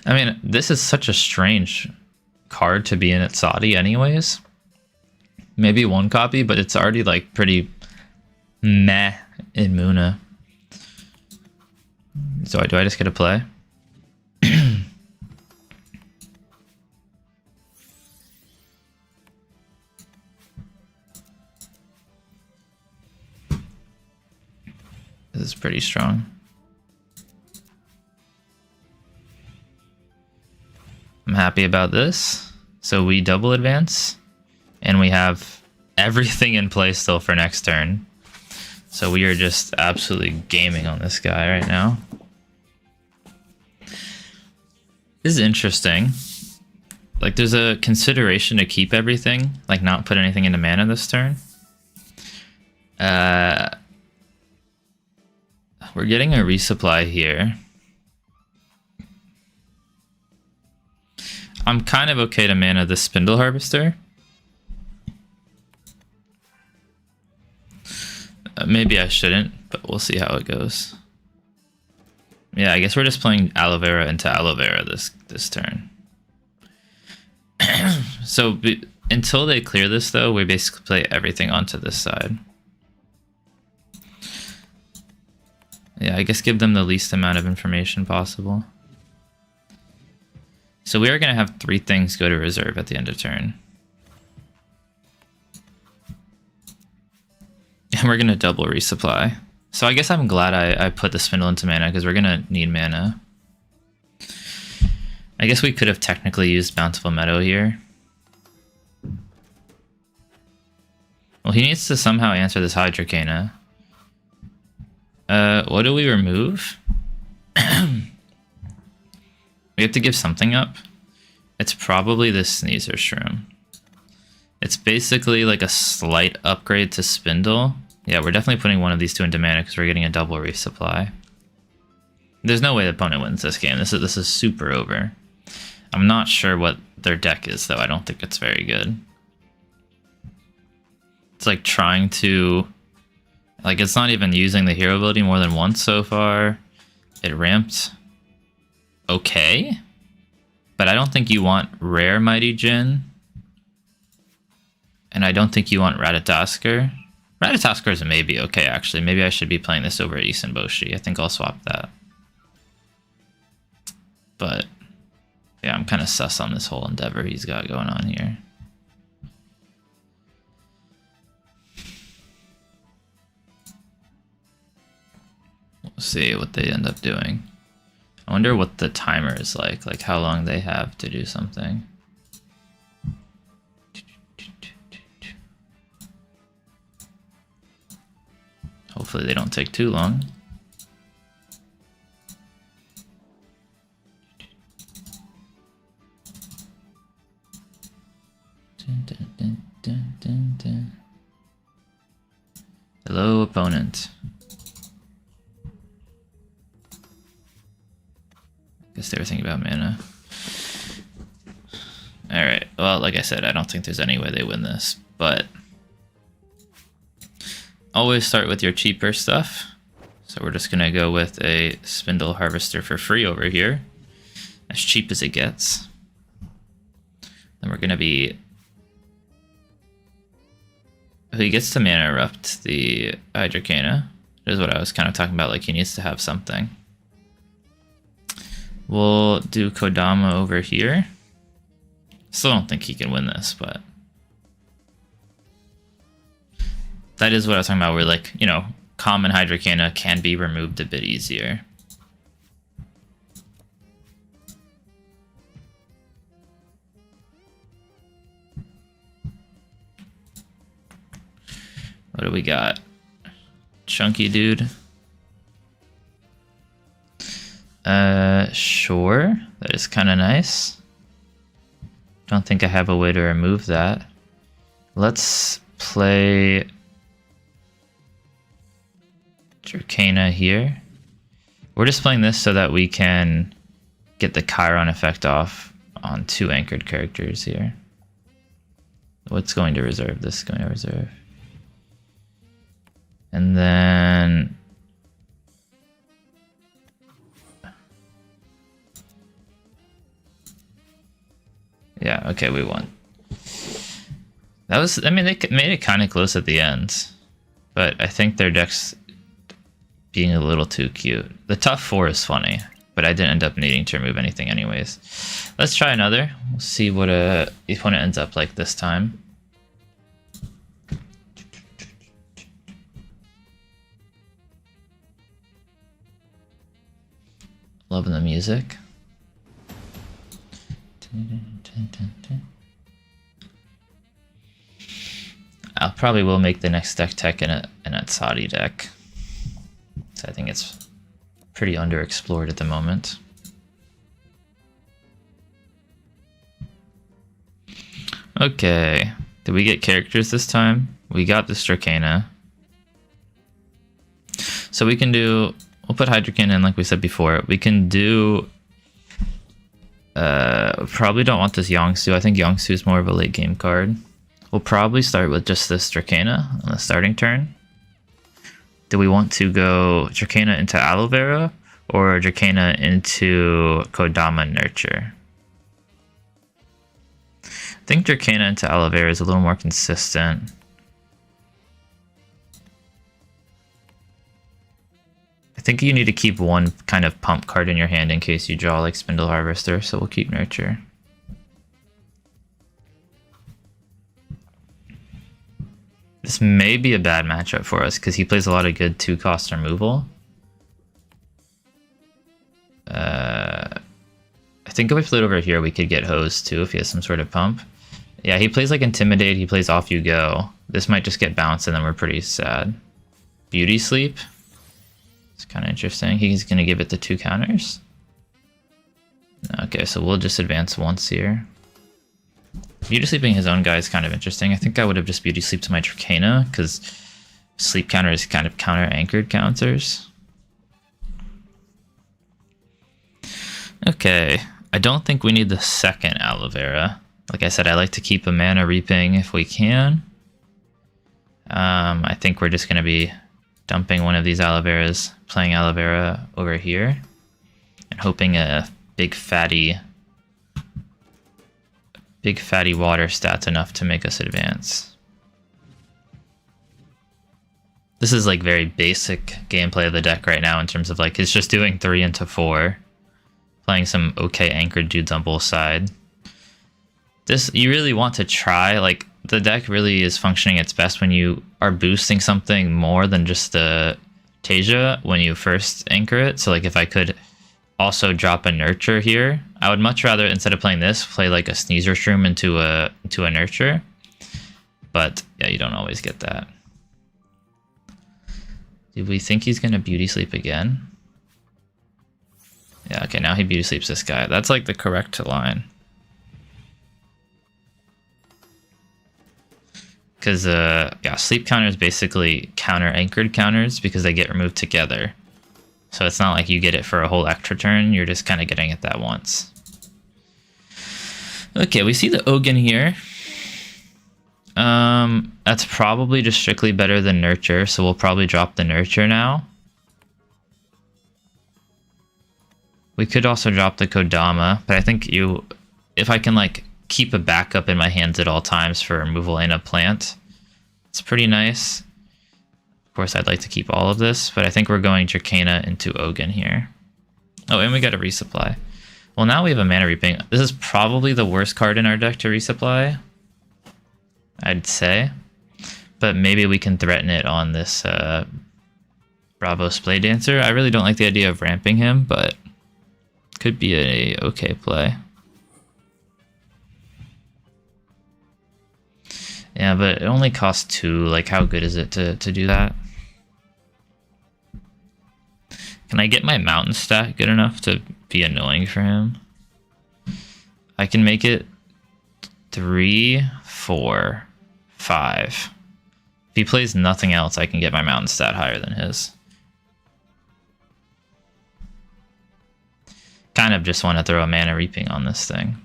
I mean, this is such a strange card to be in at Saudi anyways. Maybe one copy, but it's already like pretty meh in Muna. So do I just get a play? This is pretty strong. I'm happy about this. So we double advance, and we have everything in place still for next turn. So we are just absolutely gaming on this guy right now. This is interesting. Like, there's a consideration to keep everything, like not put anything into mana this turn. We're getting a resupply here. I'm kind of okay to mana the Spindle Harvester. Maybe I shouldn't, but we'll see how it goes. Yeah, I guess we're just playing Aloe Vera into Aloe Vera this turn. So Until they clear this, though, we basically play everything onto this side. Yeah, I guess give them the least amount of information possible. So we are going to have 3 things go to reserve at the end of turn. And we're going to double resupply. So I guess I'm glad I put the spindle into mana, because we're going to need mana. I guess we could have technically used Bountiful Meadow here. Well, he needs to somehow answer this Hydrocana. What do we remove? We have to give something up. It's probably the Sneezer Shroom. It's basically like a slight upgrade to Spindle. Yeah, we're definitely putting one of these 2 into mana because we're getting a double resupply. There's no way the opponent wins this game. This is super over. I'm not sure what their deck is, though. I don't think it's very good. It's like trying to... Like, it's not even using the hero ability more than once so far. It ramped okay. But I don't think you want Rare Mighty Djinn. And I don't think you want Ratatoskr. Ratatoskr is a maybe okay, actually. Maybe I should be playing this over Isenboshi. I think I'll swap that. But, yeah, I'm kind of sus on this whole endeavor he's got going on here. We'll see what they end up doing. I wonder what the timer is like how long they have to do something. Hopefully they don't take too long. Hello, opponent. Guess they were thinking about mana. Alright, well, like I said, I don't think there's any way they win this, but always start with your cheaper stuff. So we're just gonna go with a Spindle Harvester for free over here. As cheap as it gets. Then we're gonna be... If he gets to Mana Erupt the Hydrocana, that is what I was kind of talking about, like he needs to have something. We'll do Kodama over here. Still don't think he can win this, but... That is what I was talking about, where, like, you know, common Hydrocana can be removed a bit easier. What do we got? Chunky dude. Sure. That is kind of nice. Don't think I have a way to remove that. Let's play Dracana here. We're just playing this so that we can get the Chiron effect off on 2 anchored characters here. What's going to reserve? This is going to reserve. And then... Yeah, okay, we won. That was, I mean, they made it kind of close at the end. But I think their deck's being a little too cute. The tough 4 is funny, but I didn't end up needing to remove anything anyways. Let's try another. We'll see what the opponent ends up like this time. Loving the music. I probably will make the next deck tech in a Atsadi deck. So I think it's pretty underexplored at the moment. Okay, did we get characters this time? We got the Dracana. So we can do, we'll put Hydrocana in like we said before. We can do, probably don't want this Yongsu. I think Yongsu is more of a late game card. We'll probably start with just this Dracana on the starting turn. Do we want to go Dracana into Aloe Vera or Dracana into Kodama Nurture? I think Dracana into aloe vera is a little more consistent. I think you need to keep one kind of pump card in your hand in case you draw like Spindle Harvester, so we'll keep Nurture. This may be a bad matchup for us because he plays a lot of good 2-cost removal. I think if we played over here, we could get hosed too if he has some sort of pump. Yeah, he plays like Intimidate, he plays Off You Go. This might just get bounced and then we're pretty sad. Beauty Sleep. It's kind of interesting. He's going to give it the 2 counters. Okay, so we'll just advance once here. Beauty Sleeping his own guy is kind of interesting. I think I would have just Beauty Sleep to my Dracana because Sleep Counter is kind of counter-anchored counters. Okay, I don't think we need the second Aloe Vera. Like I said, I like to keep a Mana Reaping if we can. I think we're just going to be dumping one of these Aloe Veras, playing Aloe Vera over here, and hoping a big fatty water stat's enough to make us advance. This is like very basic gameplay of the deck right now in terms of like it's just doing 3 into 4. Playing some okay anchored dudes on both sides. This, you really want to try, like, the deck really is functioning its best when you are boosting something more than just the Teija when you first anchor it. So, like, if I could also drop a Nurture here, I would much rather, instead of playing this, play, like, a Sneezer Shroom into a Nurture. But, yeah, you don't always get that. Do we think he's going to Beauty Sleep again? Yeah, okay, now he Beauty Sleeps this guy. That's like the correct line. Because, yeah, Sleep counters basically counter-anchored counters because they get removed together. So it's not like you get it for a whole extra turn, you're just kind of getting it that once. Okay, we see the Ogun here. That's probably just strictly better than Nurture, so we'll probably drop the Nurture now. We could also drop the Kodama, but I think if I can like keep a backup in my hands at all times for removal in a plant, it's pretty nice. Of course, I'd like to keep all of this, but I think we're going Dracana into Ogun here. Oh, and we got a resupply. Well, now we have a Mana Reaping. This is probably the worst card in our deck to resupply, I'd say. But maybe we can threaten it on this Bravo Splay Dancer. I really don't like the idea of ramping him, but could be a okay play. Yeah, but it only costs 2. Like, how good is it to do that? Can I get my mountain stat good enough to be annoying for him? I can make it 3, 4, 5. If he plays nothing else, I can get my mountain stat higher than his. Kind of just want to throw a Mana Reaping on this thing.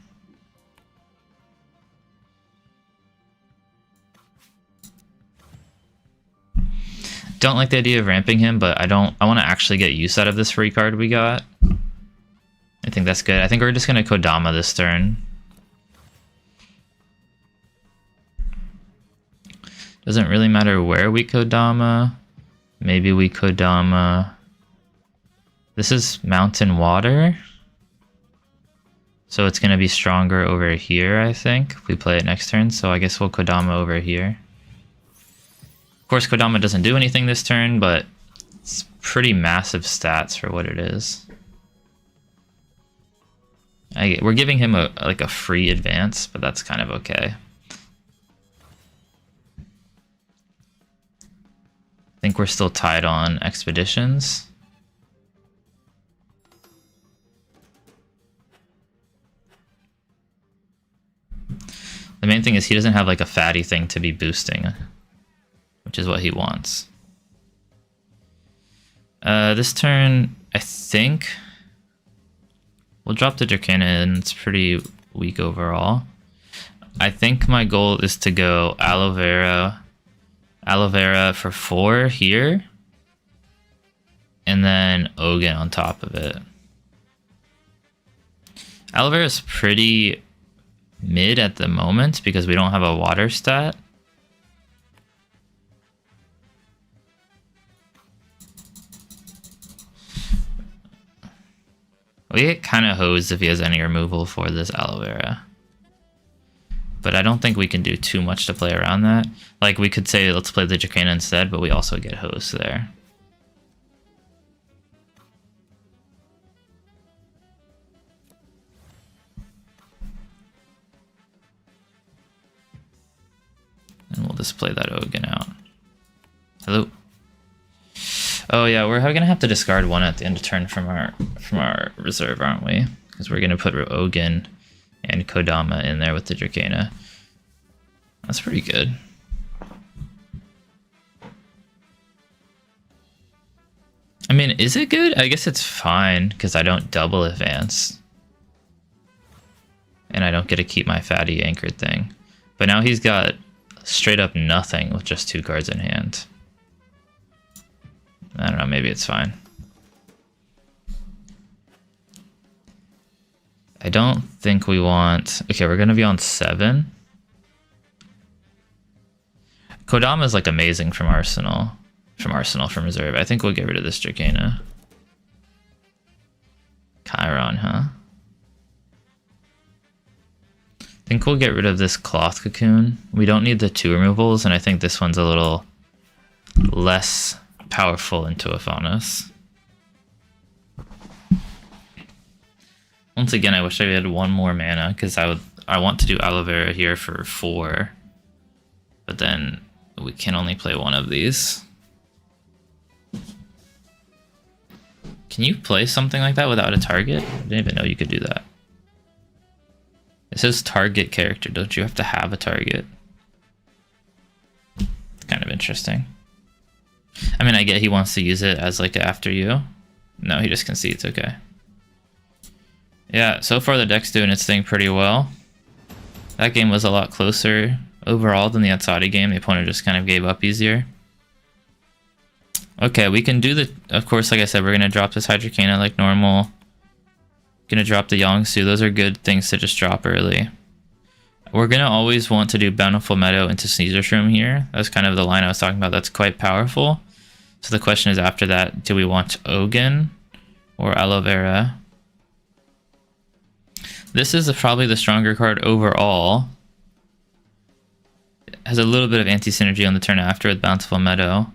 Don't like the idea of ramping him, but I want to actually get use out of this free card we got. I think that's good. I think we're just going to Kodama this turn. Doesn't really matter where we Kodama. Maybe we Kodama. This is Mountain Water. So it's going to be stronger over here, I think, if we play it next turn. So I guess we'll Kodama over here. Of course, Kodama doesn't do anything this turn, but it's pretty massive stats for what it is. We're giving him like a free advance, but that's kind of okay. I think we're still tied on expeditions. The main thing is he doesn't have like a fatty thing to be boosting, which is what he wants. This turn, I think we'll drop the Dracana and it's pretty weak overall. I think my goal is to go Aloe Vera for 4 here, and then Ogun on top of it. Aloe Vera is pretty mid at the moment because we don't have a water stat. We get kind of hosed if he has any removal for this aloe vera. But I don't think we can do too much to play around that. Like, we could say, let's play the Dracana instead, but we also get hosed there. And we'll just play that Ogun out. Hello. Oh yeah, we're gonna have to discard one at the end of turn from our reserve, aren't we? Because we're gonna put Ogun and Kodama in there with the Dracana. That's pretty good. I mean, is it good? I guess it's fine because I don't double advance. And I don't get to keep my fatty anchored thing. But now he's got straight up nothing with just 2 cards in hand. I don't know, maybe it's fine. I don't think we want... Okay, we're gonna be on 7. Kodama is like amazing from Arsenal. From reserve. I think we'll get rid of this Dracana. Chiron, huh? I think we'll get rid of this Cloth Cocoon. We don't need the 2 removals, and I think this one's a little less powerful into Aphanos. Once again, I wish I had 1 more mana, because I want to do Aloe Vera here for 4. But then we can only play 1 of these. Can you play something like that without a target? I didn't even know you could do that. It says target character. Don't you have to have a target? It's kind of interesting. I mean, I get he wants to use it as like after you. No, he just concedes. Okay. Yeah, so far the deck's doing its thing pretty well. That game was a lot closer overall than the Atsadi game. The opponent just kind of gave up easier. Okay, we can do the... Of course, like I said, we're going to drop this Hydrocana like normal. Going to drop the Yongsu. Those are good things to just drop early. We're going to always want to do Bountiful Meadow into Sneaser Shroom here. That's kind of the line I was talking about. That's quite powerful. So the question is after that, do we want Ogun or Aloe Vera? This is probably the stronger card overall. It has a little bit of anti-synergy on the turn after with Bountiful Meadow.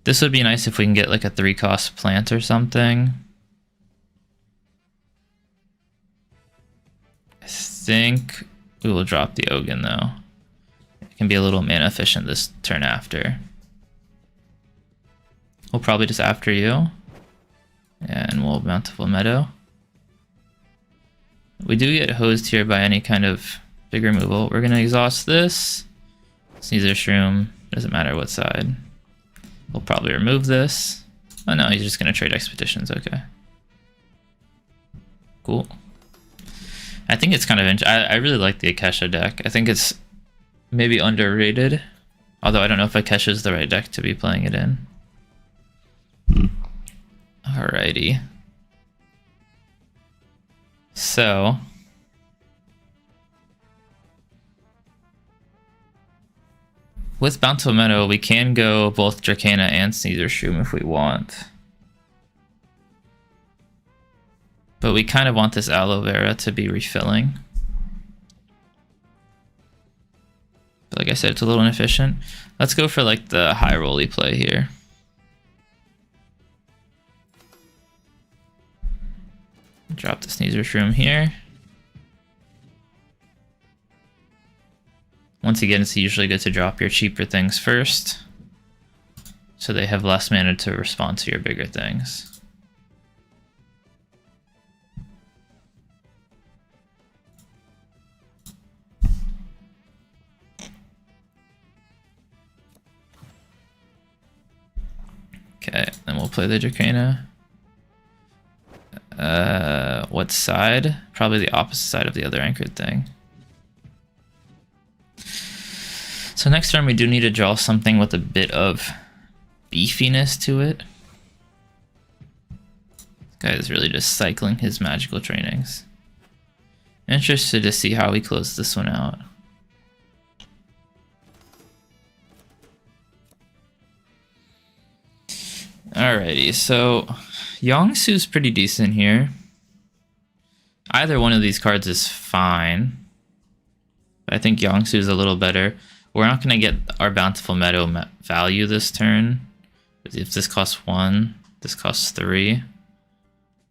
This would be nice if we can get like a 3-cost plant or something. I think we will drop the Ogun though. It can be a little mana efficient this turn after. We'll probably just after you. And we'll Bountiful Meadow. We do get hosed here by any kind of big removal. We're going to exhaust this. Sneaser Shroom. Doesn't matter what side. We'll probably remove this. Oh no, he's just going to trade Expeditions. Okay. Cool. I think it's kind of interesting. I really like the Akesha deck. I think it's maybe underrated. Although I don't know if Akesha is the right deck to be playing it in. Alrighty. So... with Bountiful Meadow, we can go both Dracana and Sneaser Shroom if we want. But we kind of want this Aloe Vera to be refilling. But like I said, it's a little inefficient. Let's go for like the high rolly play here. Drop the Sneaser Shroom here. Once again, it's usually good to drop your cheaper things first, so they have less mana to respond to your bigger things. Okay, then we'll play the Dracana. What side? Probably the opposite side of the other anchored thing. So next turn we do need to draw something with a bit of beefiness to it. This guy is really just cycling his magical trainings. Interested to see how we close this one out. Alrighty, so Yongsu's pretty decent here. Either one of these cards is fine. But I think Yongsu's a little better. We're not going to get our Bountiful Meadow value this turn. If this costs 1, this costs 3.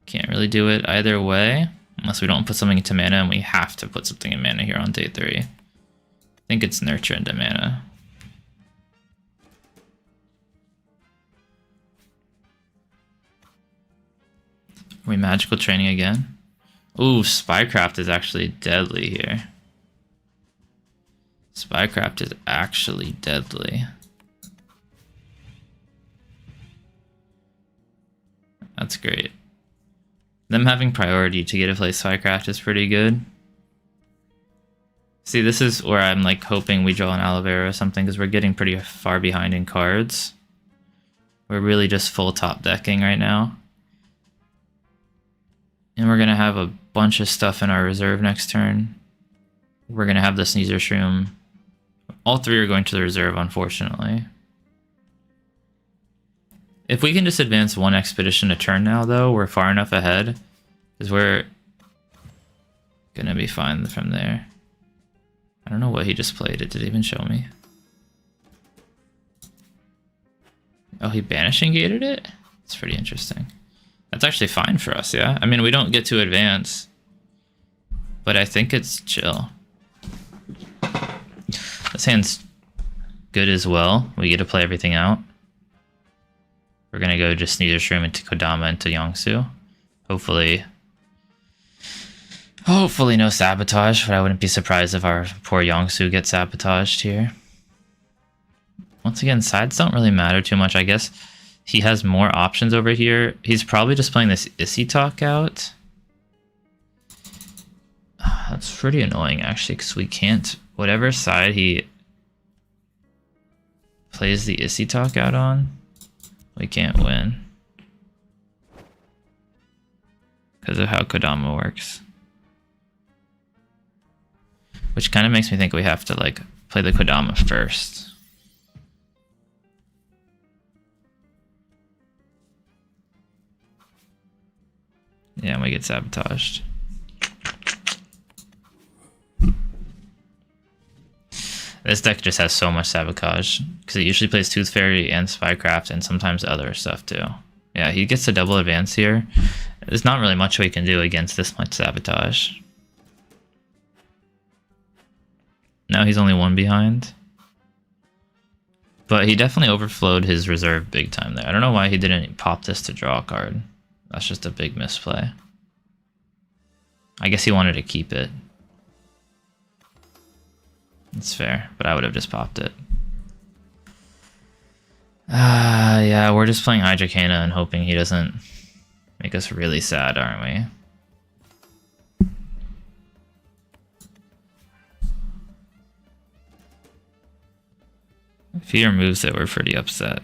Can't really do it either way. Unless we don't put something into mana, and we have to put something in mana here on day 3. I think it's Nurture into mana. Are we Magical Training again? Ooh, Spycraft is actually deadly here. Spycraft is actually deadly. That's great. Them having priority to get to play Spycraft is pretty good. See, this is where I'm like hoping we draw an Aloe Vera or something, because we're getting pretty far behind in cards. We're really just full top decking right now. And we're going to have a bunch of stuff in our reserve next turn. We're going to have the Sneezer Shroom. All 3 are going to the reserve, unfortunately. If we can just advance 1 expedition a turn now, though, we're far enough ahead. Because we're going to be fine from there. I don't know what he just played. It didn't even show me. Oh, he Banishing Gated it? That's pretty interesting. That's actually fine for us, yeah? I mean, we don't get to advance. But I think it's chill. This hand's good as well. We get to play everything out. We're going to go just Sneezer Shroom into Kodama into Yongsu. Hopefully no sabotage, but I wouldn't be surprised if our poor Yongsu gets sabotaged here. Once again, sides don't really matter too much. I guess he has more options over here. He's probably just playing this Issy Talk out. That's pretty annoying, actually, because we can't... Whatever side he plays the Issy Talk out on, we can't win. Because of how Kodama works. Which kind of makes me think we have to, like, play the Kodama first. Yeah, and we get sabotaged. This deck just has so much sabotage, because it usually plays Tooth Fairy and Spycraft and sometimes other stuff too. Yeah, he gets a double advance here. There's not really much we can do against this much sabotage. Now he's only 1 behind. But he definitely overflowed his reserve big time there. I don't know why he didn't pop this to draw a card. That's just a big misplay. I guess he wanted to keep it. It's fair, but I would have just popped it. Yeah, we're just playing Hydrocana and hoping he doesn't make us really sad, aren't we? If he removes it, we're pretty upset.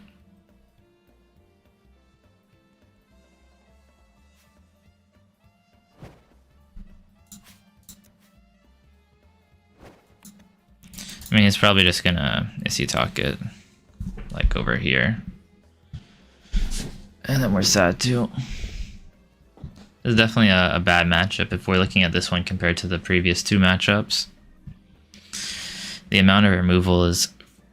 I mean, he's probably just gonna Issy Talk it, like, over here. And then we're sad, too. This is definitely a bad matchup if we're looking at this one compared to the previous 2 matchups. The amount of removal is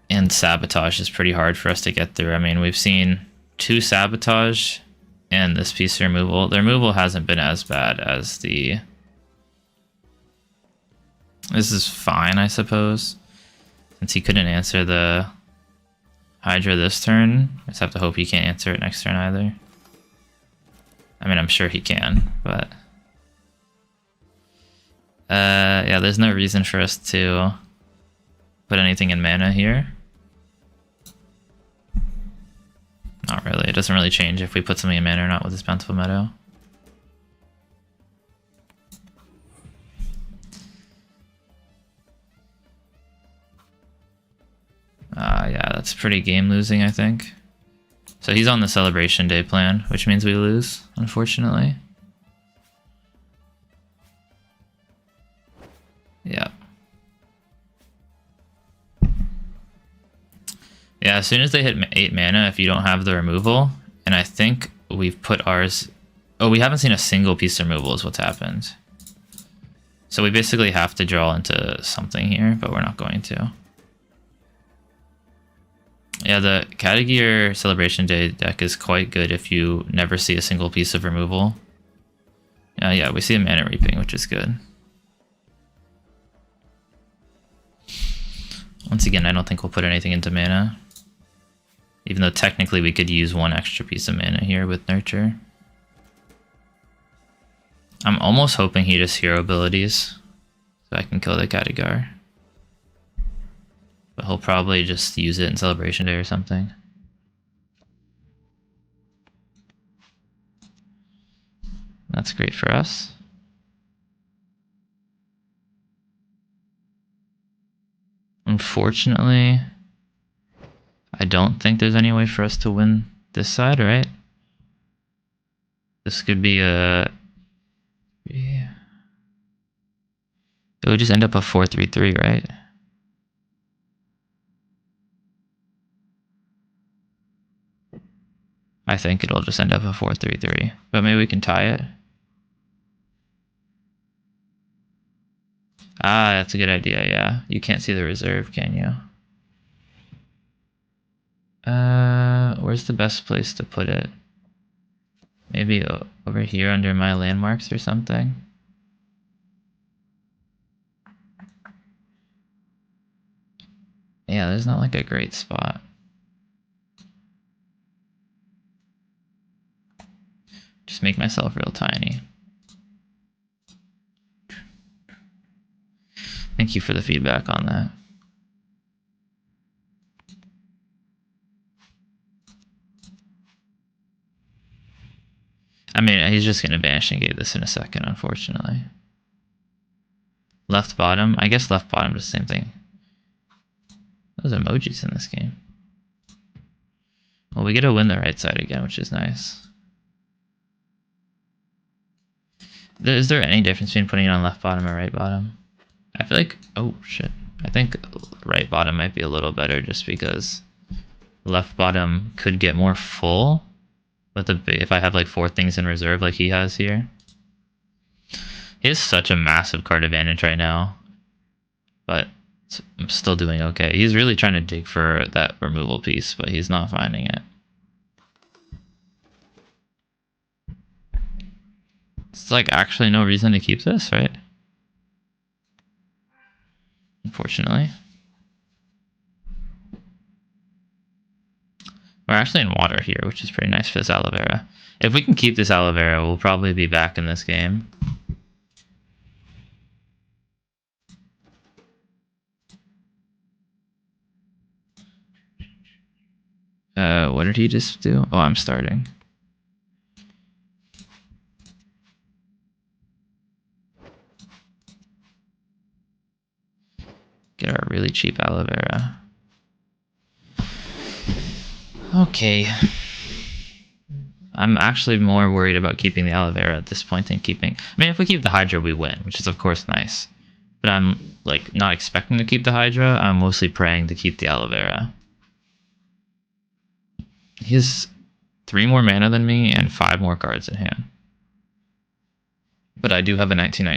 and sabotage is pretty hard for us to get through. I mean, we've seen 2 sabotage and this piece of removal. The removal hasn't been as bad as the... This is fine, I suppose. Since he couldn't answer the Hydra this turn, I just have to hope he can't answer it next turn either. I mean, I'm sure he can, but... yeah, there's no reason for us to put anything in mana here. Not really. It doesn't really change if we put something in mana or not with this Bountiful Meadow. Yeah, that's pretty game losing, I think. So he's on the Celebration Day plan, which means we lose, unfortunately. Yeah, as soon as they hit 8 mana, if you don't have the removal, and I think we've put ours... Oh, we haven't seen a single piece of removal is what's happened. So we basically have to draw into something here, but we're not going to. Yeah, the Katagear Celebration Day deck is quite good if you never see a single piece of removal. Yeah, we see a Mana Reaping, which is good. Once again, I don't think we'll put anything into mana. Even though technically we could use one extra piece of mana here with Nurture. I'm almost hoping he just hero abilities so I can kill the Katagear. But he'll probably just use it in Celebration Day or something. That's great for us. Unfortunately, I don't think there's any way for us to win this side, right? This could be a... Yeah. It would just end up a 4-3-3, right? I think it'll just end up a 4-3-3. But maybe we can tie it. Ah, that's a good idea, yeah. You can't see the reserve, can you? Where's the best place to put it? Maybe over here under my landmarks or something? Yeah, there's not like a great spot. Just make myself real tiny. Thank you for the feedback on that. I mean, he's just gonna Vanishing Gate this in a second, unfortunately. Left bottom? I guess left bottom is the same thing. Those emojis in this game. Well, we get to win the right side again, which is nice. Is there any difference between putting it on left bottom or right bottom? I feel like... Oh, shit. I think right bottom might be a little better just because left bottom could get more full. But if I have like 4 things in reserve like he has here. He has such a massive card advantage right now. But I'm still doing okay. He's really trying to dig for that removal piece, but he's not finding it. It's like actually no reason to keep this, right? Unfortunately. We're actually in water here, which is pretty nice for this aloe vera. If we can keep this aloe vera, we'll probably be back in this game. What did he just do? Oh, I'm starting. Get our really cheap aloe vera. Okay. I'm actually more worried about keeping the aloe vera at this point than keeping... I mean, if we keep the Hydra, we win, which is of course nice. But I'm like not expecting to keep the Hydra. I'm mostly praying to keep the aloe vera. He has 3 more mana than me and 5 more cards in hand. But I do have a 19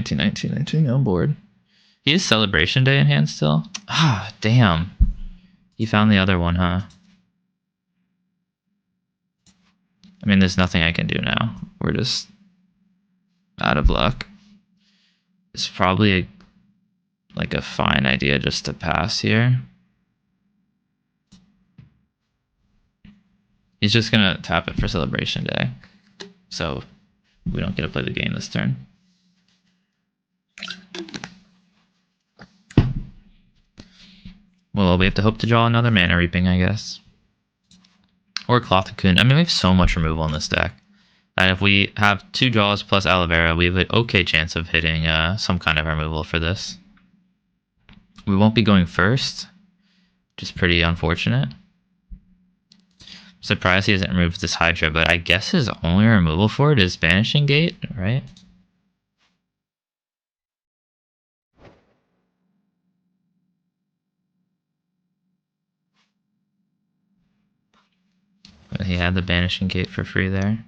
on board. He has Celebration Day in hand still? Ah, damn. He found the other one, huh? I mean, there's nothing I can do now. We're just out of luck. It's probably like a fine idea just to pass here. He's just gonna tap it for Celebration Day. So we don't get to play the game this turn. Well, we have to hope to draw another Mana Reaping, I guess. Or Cloth Cocoon. I mean, we have so much removal in this deck. And if we have 2 draws plus aloe vera, we have an okay chance of hitting some kind of removal for this. We won't be going first, which is pretty unfortunate. I'm surprised he hasn't removed this Hydra, but I guess his only removal for it is Vanishing Gate, right? he had the Banishing Gate for free there.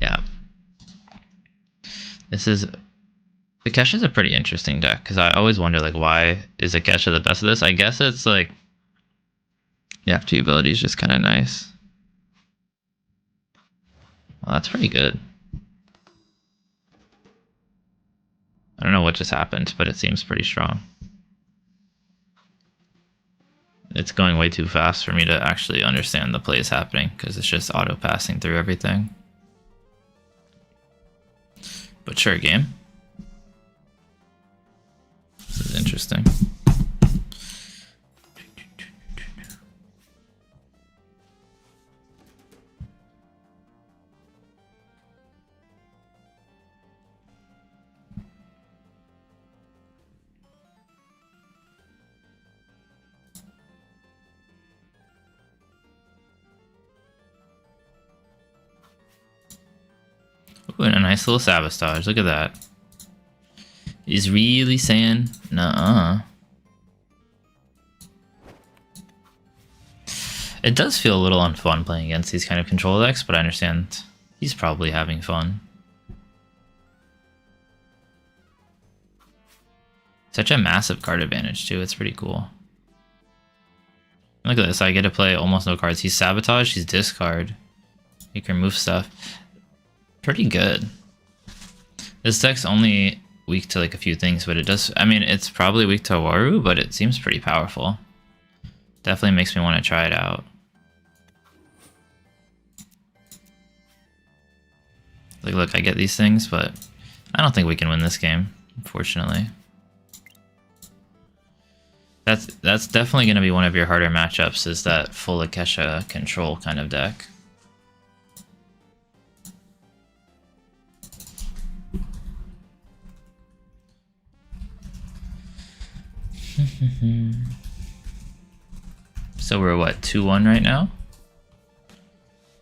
Yeah. Akesha is a pretty interesting deck, because I always wonder, like, why is Akesha the best of this? I guess it's, like, the FT ability is just kind of nice. Well, that's pretty good. I don't know what just happened, but it seems pretty strong. It's going way too fast for me to actually understand the plays happening, because it's just auto-passing through everything. But sure, game. This is interesting. Ooh, and a nice little sabotage. Look at that. He's really saying, nuh-uh. It does feel a little unfun playing against these kind of control decks, but I understand he's probably having fun. Such a massive card advantage, too. It's pretty cool. Look at this. I get to play almost no cards. He's Sabotage. He's Discard. He can remove stuff. Pretty good. This deck's only weak to like a few things, but it does. I mean, it's probably weak to Waru, but it seems pretty powerful. Definitely makes me want to try it out. Like, look, I get these things, but I don't think we can win this game, unfortunately. That's definitely going to be one of your harder matchups, is that full Akesha control kind of deck. So we're what, 2-1 right now?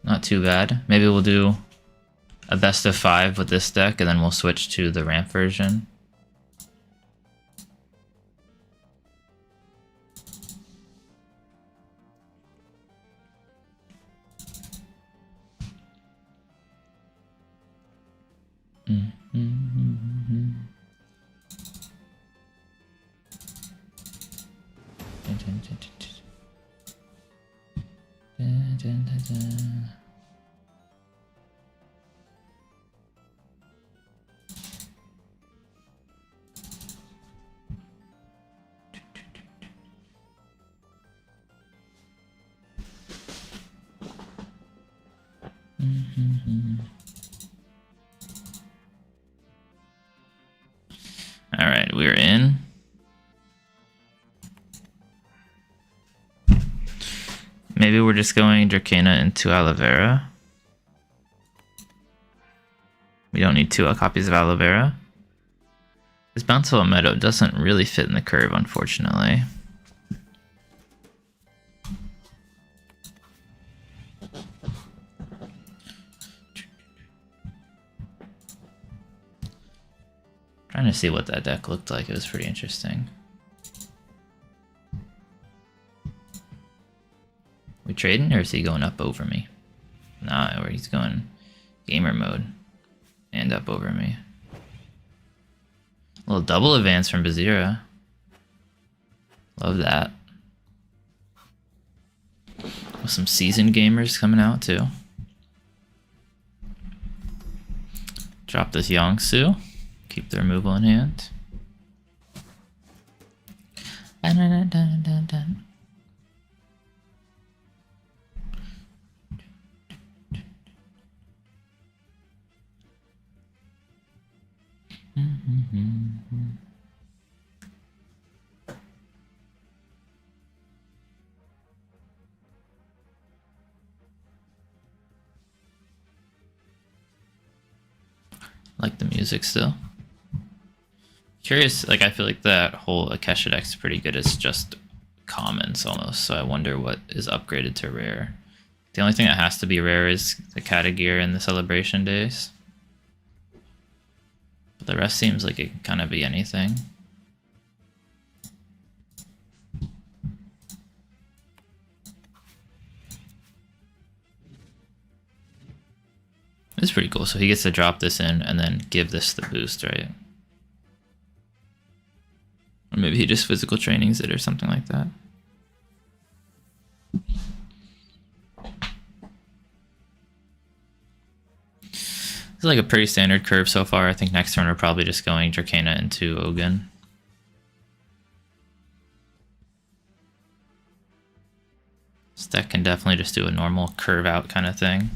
Not too bad. Maybe we'll do a best of 5 with this deck, and then we'll switch to the ramp version. All right, we're in. Maybe we're just going Dracana into Aloe Vera. We don't need 2 copies of Aloe Vera. This Bountiful Meadow doesn't really fit in the curve, unfortunately. Trying to see what that deck looked like. It was pretty interesting. We trading, or is he going up over me? Nah, or he's going gamer mode and up over me. A little double advance from Bazira. Love that. With some seasoned gamers coming out too. Drop this Yongsu. Keep the removal in hand. Like the music still. Curious, like I feel like that whole Akesha deck's pretty good as just commons almost, so I wonder what is upgraded to rare. The only thing that has to be rare is the Katagear and the Celebration Days. But the rest seems like it can kind of be anything. It's pretty cool. So he gets to drop this in and then give this the boost, right? Or maybe he just physical trainings it or something like that. It's like a pretty standard curve so far. I think next turn we're probably just going Dracana into Ogun. This deck can definitely just do a normal curve out kind of thing.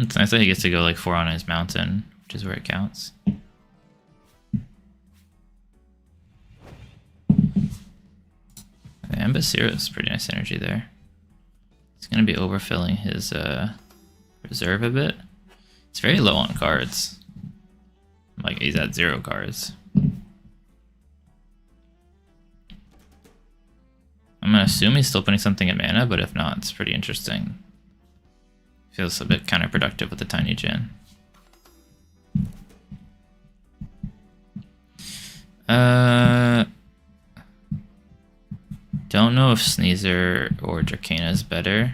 It's nice that he gets to go like 4 on his mountain, which is where it counts. Ambassador is pretty nice energy there. He's going to be overfilling his reserve a bit. It's very low on cards. Like he's at 0 cards. I'm going to assume he's still putting something in mana, but if not, it's pretty interesting. Feels a bit counterproductive with the Tiny Jin. Don't know if Sneezer or Dracana is better.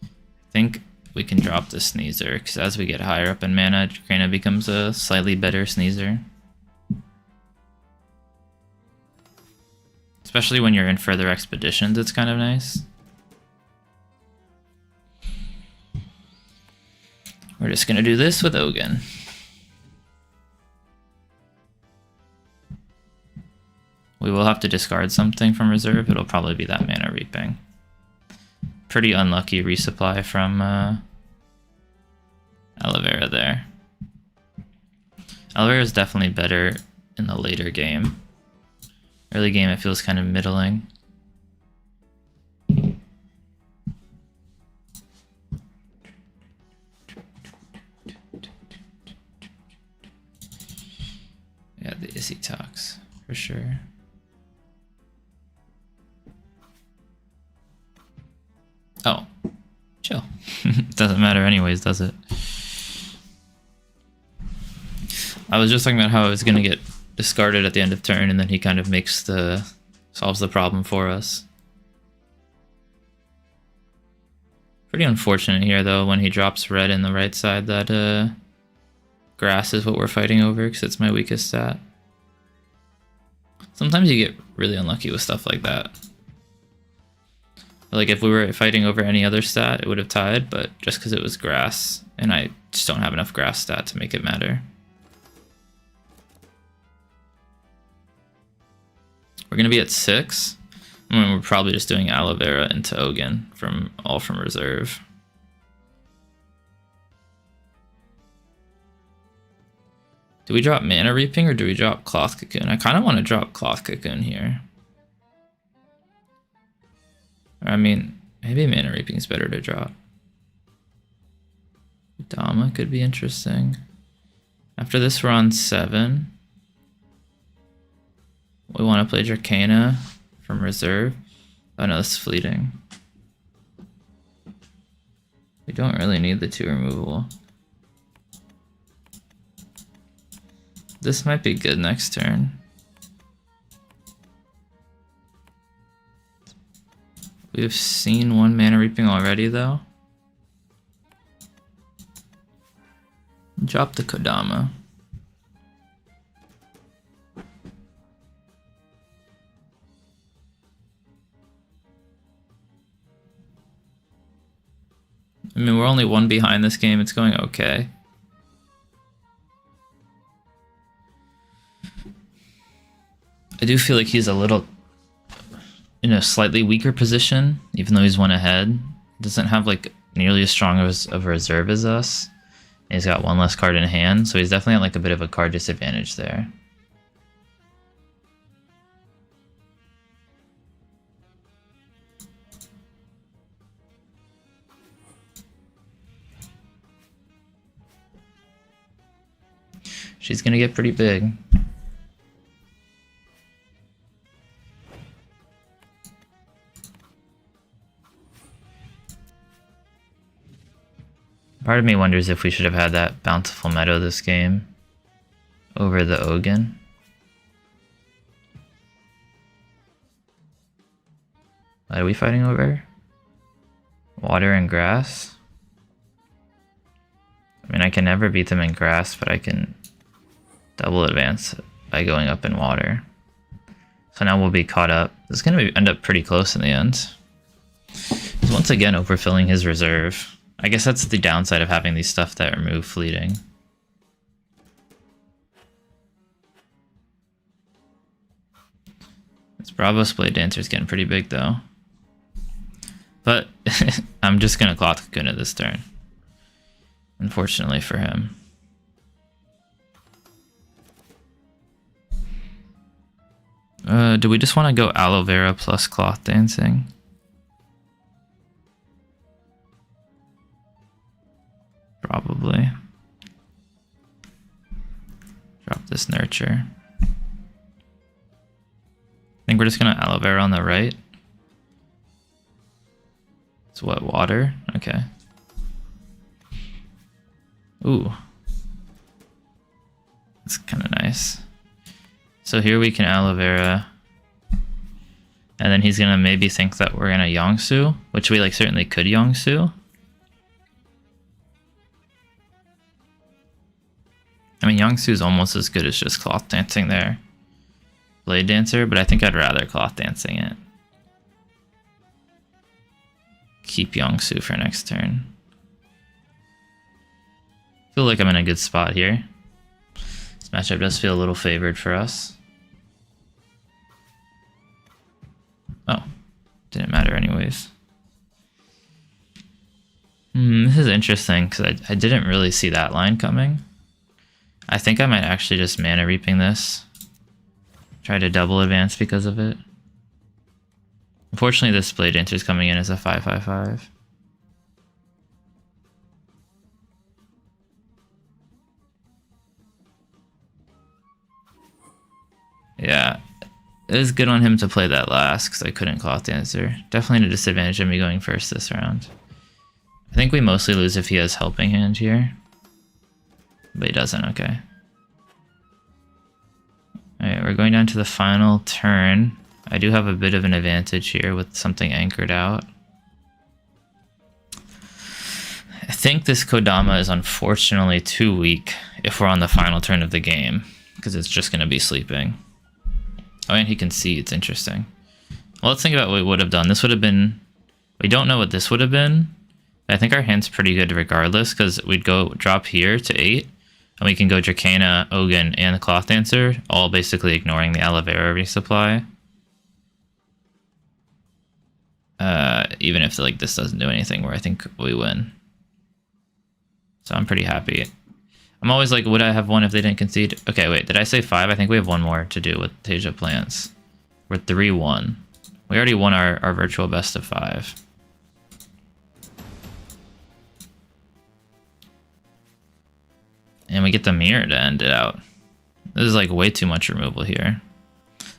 I think we can drop the Sneezer, because as we get higher up in mana, Dracana becomes a slightly better Sneezer. Especially when you're in further expeditions, it's kind of nice. We're just gonna do this with Ogun. We will have to discard something from reserve. It'll probably be that Mana Reaping. Pretty unlucky resupply from Alavera there. Alavera is definitely better in the later game. Early game it feels kind of middling. Yeah, the Issy talks for sure. Oh, chill. Doesn't matter anyways, does it? I was just talking about how it was gonna get discarded at the end of turn, and then he kind of solves the problem for us. Pretty unfortunate here though when he drops red in the right side that grass is what we're fighting over because it's my weakest stat. Sometimes you get really unlucky with stuff like that. Like if we were fighting over any other stat, it would have tied, but just because it was grass, and I just don't have enough grass stat to make it matter. We're gonna be at 6. And we're probably just doing Alavera into Ogun from reserve. Do we drop Mana Reaping or do we drop Cloth Cocoon? I kind of want to drop Cloth Cocoon here. I mean, maybe Mana Reaping is better to drop. Dama could be interesting. After this, we're on 7. We want to play Dracana from reserve. Oh no, this is fleeting. We don't really need the 2 removal. This might be good next turn. We've seen 1 Mana Reaping already though. Drop the Kodama. I mean, we're only 1 behind this game. It's going okay. I do feel like he's a little in a slightly weaker position, even though he's 1 ahead. Doesn't have like nearly as strong of a reserve as us. And he's got 1 less card in hand, so he's definitely at like a bit of a card disadvantage there. She's gonna get pretty big. Part of me wonders if we should have had that Bountiful Meadow this game over the Ogun. What are we fighting over? Water and grass? I mean, I can never beat them in grass, but I can double advance by going up in water. So now we'll be caught up. This is going to end up pretty close in the end. He's once again overfilling his reserve. I guess that's the downside of having these stuff that remove fleeting. This Bravos Blade Dancer is getting pretty big though. But I'm just going to Cloth Cocoon at this turn. Unfortunately for him. Do we just want to go Aloe Vera plus Cloth Dancing? Probably. Drop this Nurture. I think we're just gonna Aloe Vera on the right. It's what, water? Okay. Ooh. That's kind of nice. So here we can Aloe Vera. And then he's gonna maybe think that we're gonna Yongsu, which we like certainly could Yongsu. I mean, Yongsu is almost as good as just Cloth Dancing there. Blade Dancer, but I think I'd rather Cloth Dancing it. Keep Yongsu for next turn. Feel like I'm in a good spot here. This matchup does feel a little favored for us. Oh, didn't matter anyways. This is interesting because I didn't really see that line coming. I think I might actually just Mana Reaping this. Try to double advance because of it. Unfortunately, this Blade Dancer is coming in as a 5/5/5. Yeah, it was good on him to play that last because I couldn't Cloth Dancer. Definitely a disadvantage of me going first this round. I think we mostly lose if he has Helping Hand here. But he doesn't, okay. Alright, we're going down to the final turn. I do have a bit of an advantage here with something anchored out. I think this Kodama is unfortunately too weak if we're on the final turn of the game, because it's just going to be sleeping. Oh, and he can see, it's interesting. Well, let's think about what we would have done. This would have been... We don't know what this would have been. I think our hand's pretty good regardless, because we'd go drop here to 8, and we can go Dracana, Ogun, and the Cloth Dancer, all basically ignoring the Aloe Vera resupply. Even if like this doesn't do anything, where I think we win. So I'm pretty happy. I'm always like, would I have won if they didn't concede? Okay, wait, did I say 5? I think we have one more to do with Teija Plants. We're 3-1. We already won our virtual best of 5. And we get the mirror to end it out. This is like way too much removal here.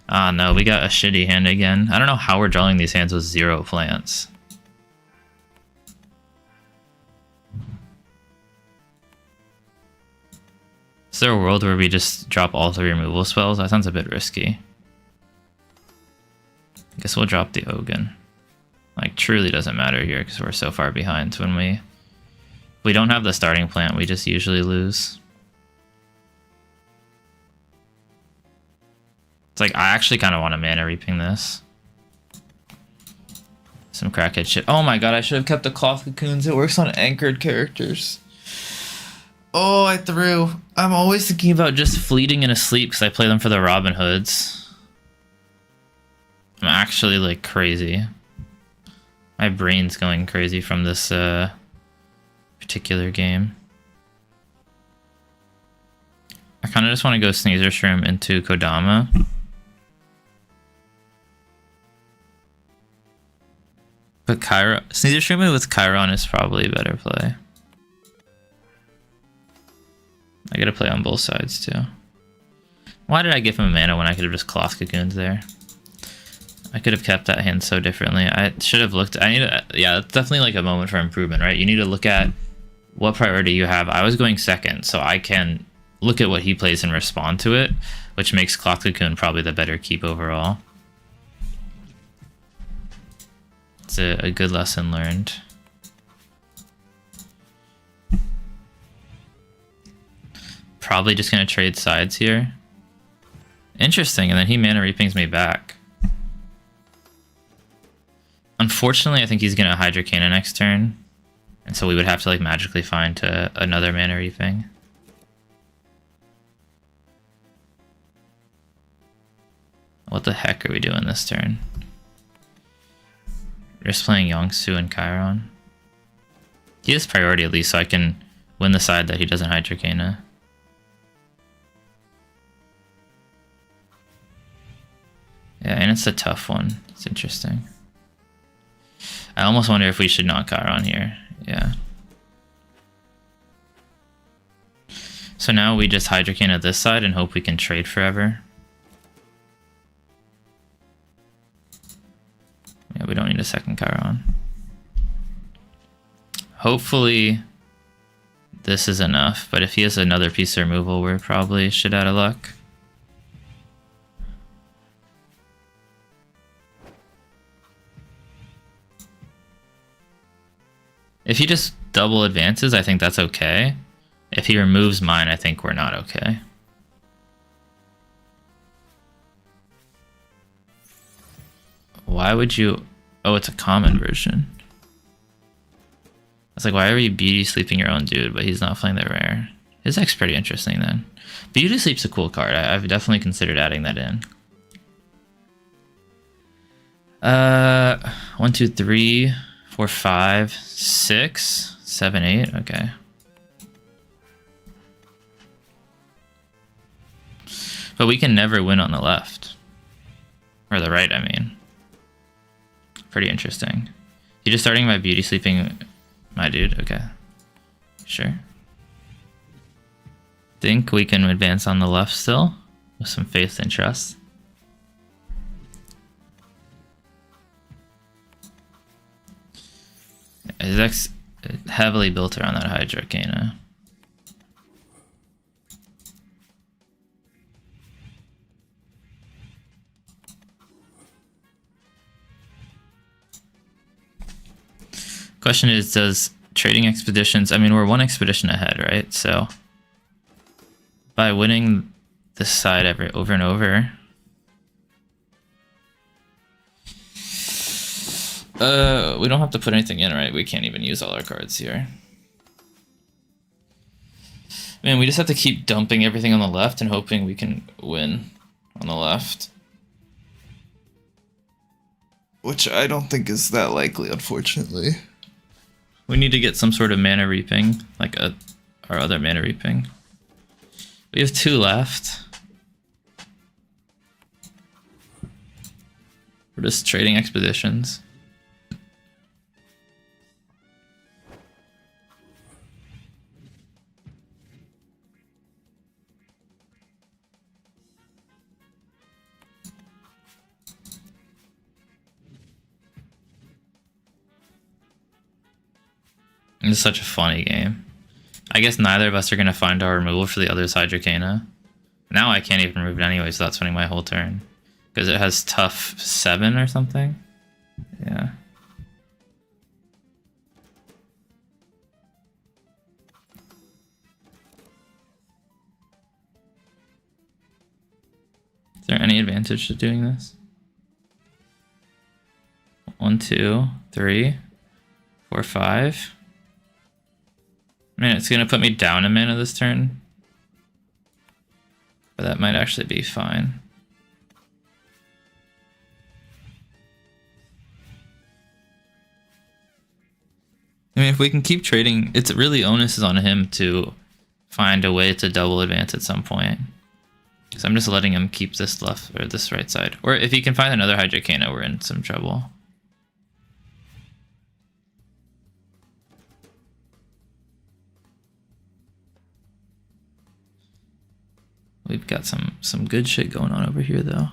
Ah, no, we got a shitty hand again. I don't know how we're drawing these hands with 0 plants. Is there a world where we just drop all 3 removal spells? That sounds a bit risky. I guess we'll drop the Ogun. Like, truly doesn't matter here because we're so far behind. When we don't have the starting plant, we just usually lose. It's like, I actually kind of want to Mana Reaping this. Some crackhead shit. Oh my god, I should have kept the Cloth Cocoons. It works on anchored characters. Oh, I threw. I'm always thinking about just fleeting in a sleep because I play them for the Robin Hoods. I'm actually like crazy. My brain's going crazy from this particular game. I kind of just want to go Sneezer Shroom into Kodama. But Sneezer Shroom with Chiron is probably a better play. I gotta play on both sides too. Why did I give him a mana when I could have just Cloth Cocooned there? I could have kept that hand so differently. I should have looked. Yeah, it's definitely like a moment for improvement, right? You need to look at what priority you have. I was going second, so I can look at what he plays and respond to it, which makes Cloth Cocoon probably the better keep overall. It's a good lesson learned. Probably just gonna trade sides here. Interesting, and then he mana reapings me back. Unfortunately, I think he's gonna Hydrocana next turn, and so we would have to like magically find another mana reaping. What the heck are we doing this turn? We're just playing Yongsu and Chiron. He has priority at least, so I can win the side that he doesn't Hydrocana. Yeah, and it's a tough one. It's interesting. I almost wonder if we should not Chiron here. Yeah. So now we just Hydrocana this side and hope we can trade forever. Yeah, we don't need a second Chiron. Hopefully this is enough, but if he has another piece of removal, we're probably shit out of luck. If he just double advances, I think that's okay. If he removes mine, I think we're not okay. Why would you... Oh, it's a common version. It's like, why are you beauty sleeping your own dude, but he's not playing the rare? His deck's pretty interesting then. Beauty sleep's a cool card. I've definitely considered adding that in. 1, 2, 3, 4, 5, 6, 7, 8. Okay. But we can never win on the left. Or the right, I mean. Pretty interesting. You just starting by beauty sleeping my dude? Okay. Sure. Think we can advance on the left still with some faith and trust. His deck's heavily built around that Hydrocana. Question is, does trading expeditions... I mean, we're one expedition ahead, right? So by winning this side over and over... we don't have to put anything in, right? We can't even use all our cards here. Man, we just have to keep dumping everything on the left and hoping we can win on the left. Which I don't think is that likely, unfortunately. We need to get some sort of mana reaping, like our other mana reaping. We have 2 left. We're just trading expeditions. It's such a funny game. I guess neither of us are going to find our removal for the other's Hydrocana. Now I can't even remove it anyway, so that's winning my whole turn. Because it has tough 7 or something. Yeah. Is there any advantage to doing this? 1, 2, 3, 4, 5. Man, it's gonna put me down a mana this turn. But that might actually be fine. I mean, if we can keep trading, it's really onus is on him to find a way to double advance at some point. So I'm just letting him keep this left or this right side. Or if he can find another Hydrocana, we're in some trouble. we've got some good shit going on over here though.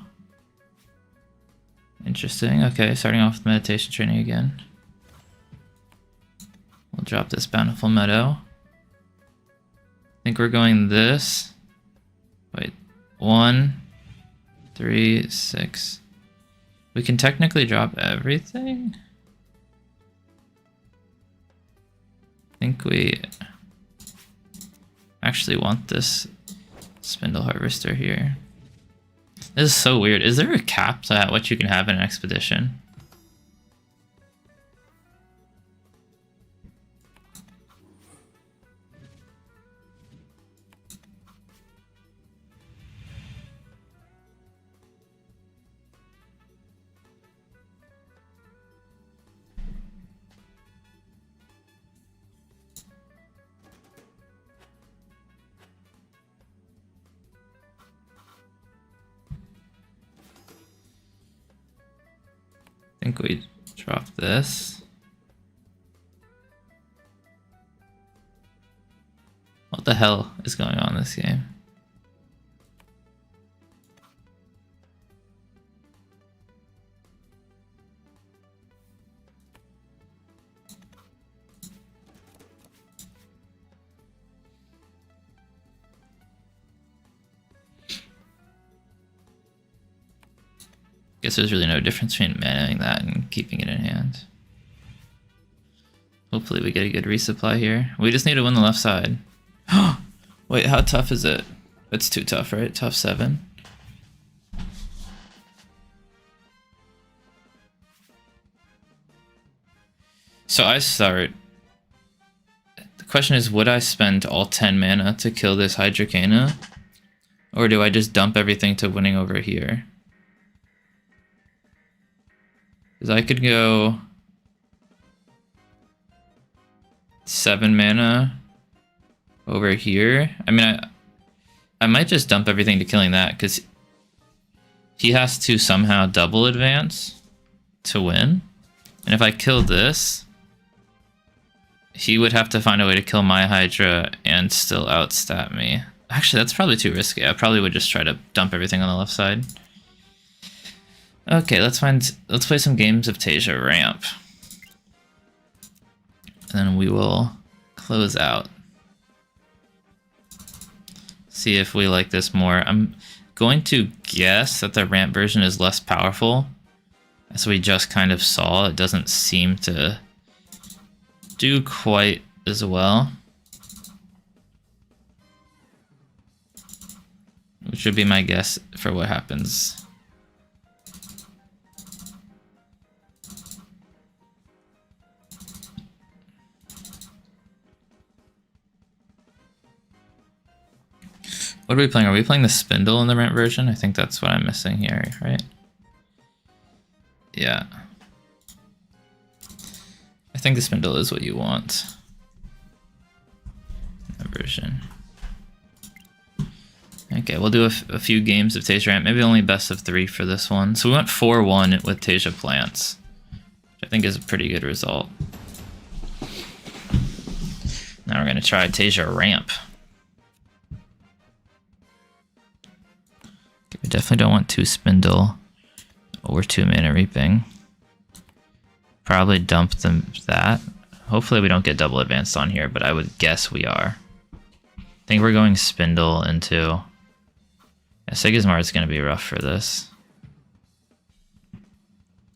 Interesting. Okay, starting off with meditation training again. We'll drop this Bountiful Meadow. I think we're going this. Wait, 1, 3, 6. We can technically drop everything. I think we actually want this Spindle Harvester here. This is so weird. Is there a cap to what you can have in an expedition? I think we drop this. What the hell is going on in this game? Guess there's really no difference between manaing that and keeping it in hand. Hopefully we get a good resupply here. We just need to win the left side. Wait, how tough is it? It's too tough, right? Tough 7. So I start. The question is, would I spend all 10 mana to kill this Hydrocana? Or do I just dump everything to winning over here? Because I could go 7 mana over here. I mean, I might just dump everything to killing that, because he has to somehow double advance to win. And if I kill this, he would have to find a way to kill my Hydra and still outstat me. Actually, that's probably too risky. I probably would just try to dump everything on the left side. Okay, let's play some games of Teija Ramp. And then we will close out. See if we like this more. I'm going to guess that the ramp version is less powerful. As we just kind of saw, it doesn't seem to do quite as well. Which would be my guess for what happens. What are we playing? Are we playing the Spindle in the ramp version? I think that's what I'm missing here, right? Yeah. I think the Spindle is what you want. That version. Okay, we'll do a few games of Teija Ramp. Maybe only best of 3 for this one. So we went 4-1 with Teija Plants, which I think is a pretty good result. Now we're going to try Teija Ramp. We definitely don't want 2 Spindle or 2 Mana Reaping. Probably dump that. Hopefully we don't get double advanced on here, but I would guess we are. I think we're going Spindle into... Yeah, Sigismar is going to be rough for this.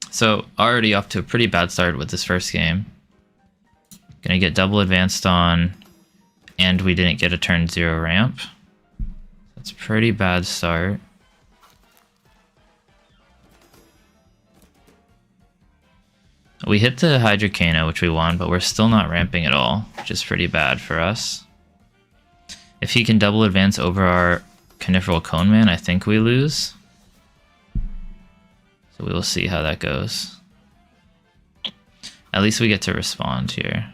So already off to a pretty bad start with this first game. Gonna get double advanced on, and we didn't get a turn 0 ramp. That's a pretty bad start. We hit the Hydrocana, which we won, but we're still not ramping at all, which is pretty bad for us. If he can double advance over our Coniferal Cone Man, I think we lose. So we will see how that goes. At least we get to respond here.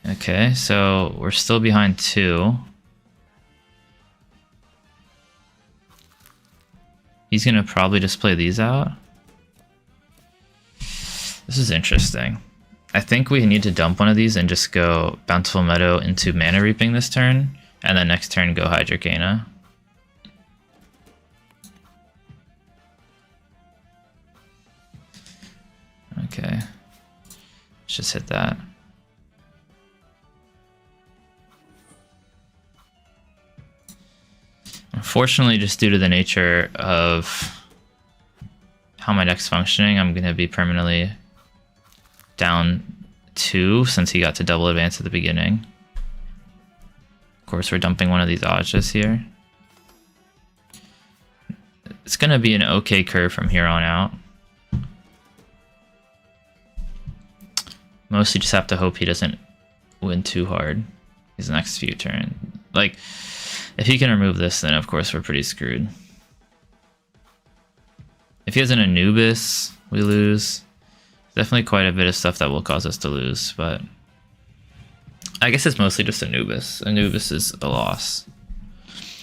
Okay, so we're still behind 2. He's gonna probably just play these out. This is interesting. I think we need to dump one of these and just go Bountiful Meadow into Mana Reaping this turn, and then next turn go Hydrocana. Okay, let's just hit that. Unfortunately, just due to the nature of how my deck's functioning, I'm going to be permanently down 2 since he got to double advance at the beginning. Of course, we're dumping one of these Ajas here. It's going to be an okay curve from here on out. Mostly just have to hope he doesn't win too hard these next few turns. Like, if he can remove this, then of course we're pretty screwed. If he has an Anubis, we lose. Definitely quite a bit of stuff that will cause us to lose, but I guess it's mostly just Anubis. Anubis is a loss.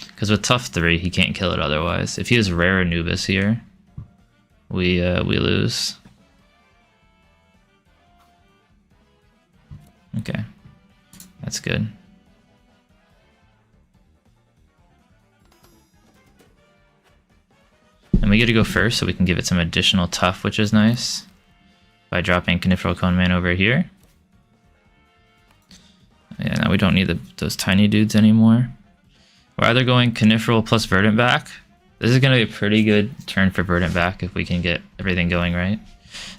Because with Tough 3, he can't kill it otherwise. If he has rare Anubis here, we lose. Okay, that's good. And we get to go first, so we can give it some additional tough, which is nice, by dropping Coniferal Cone Man over here. Yeah, now we don't need those tiny dudes anymore. We're either going Coniferal plus Verdant back. This is going to be a pretty good turn for Verdant back if we can get everything going right.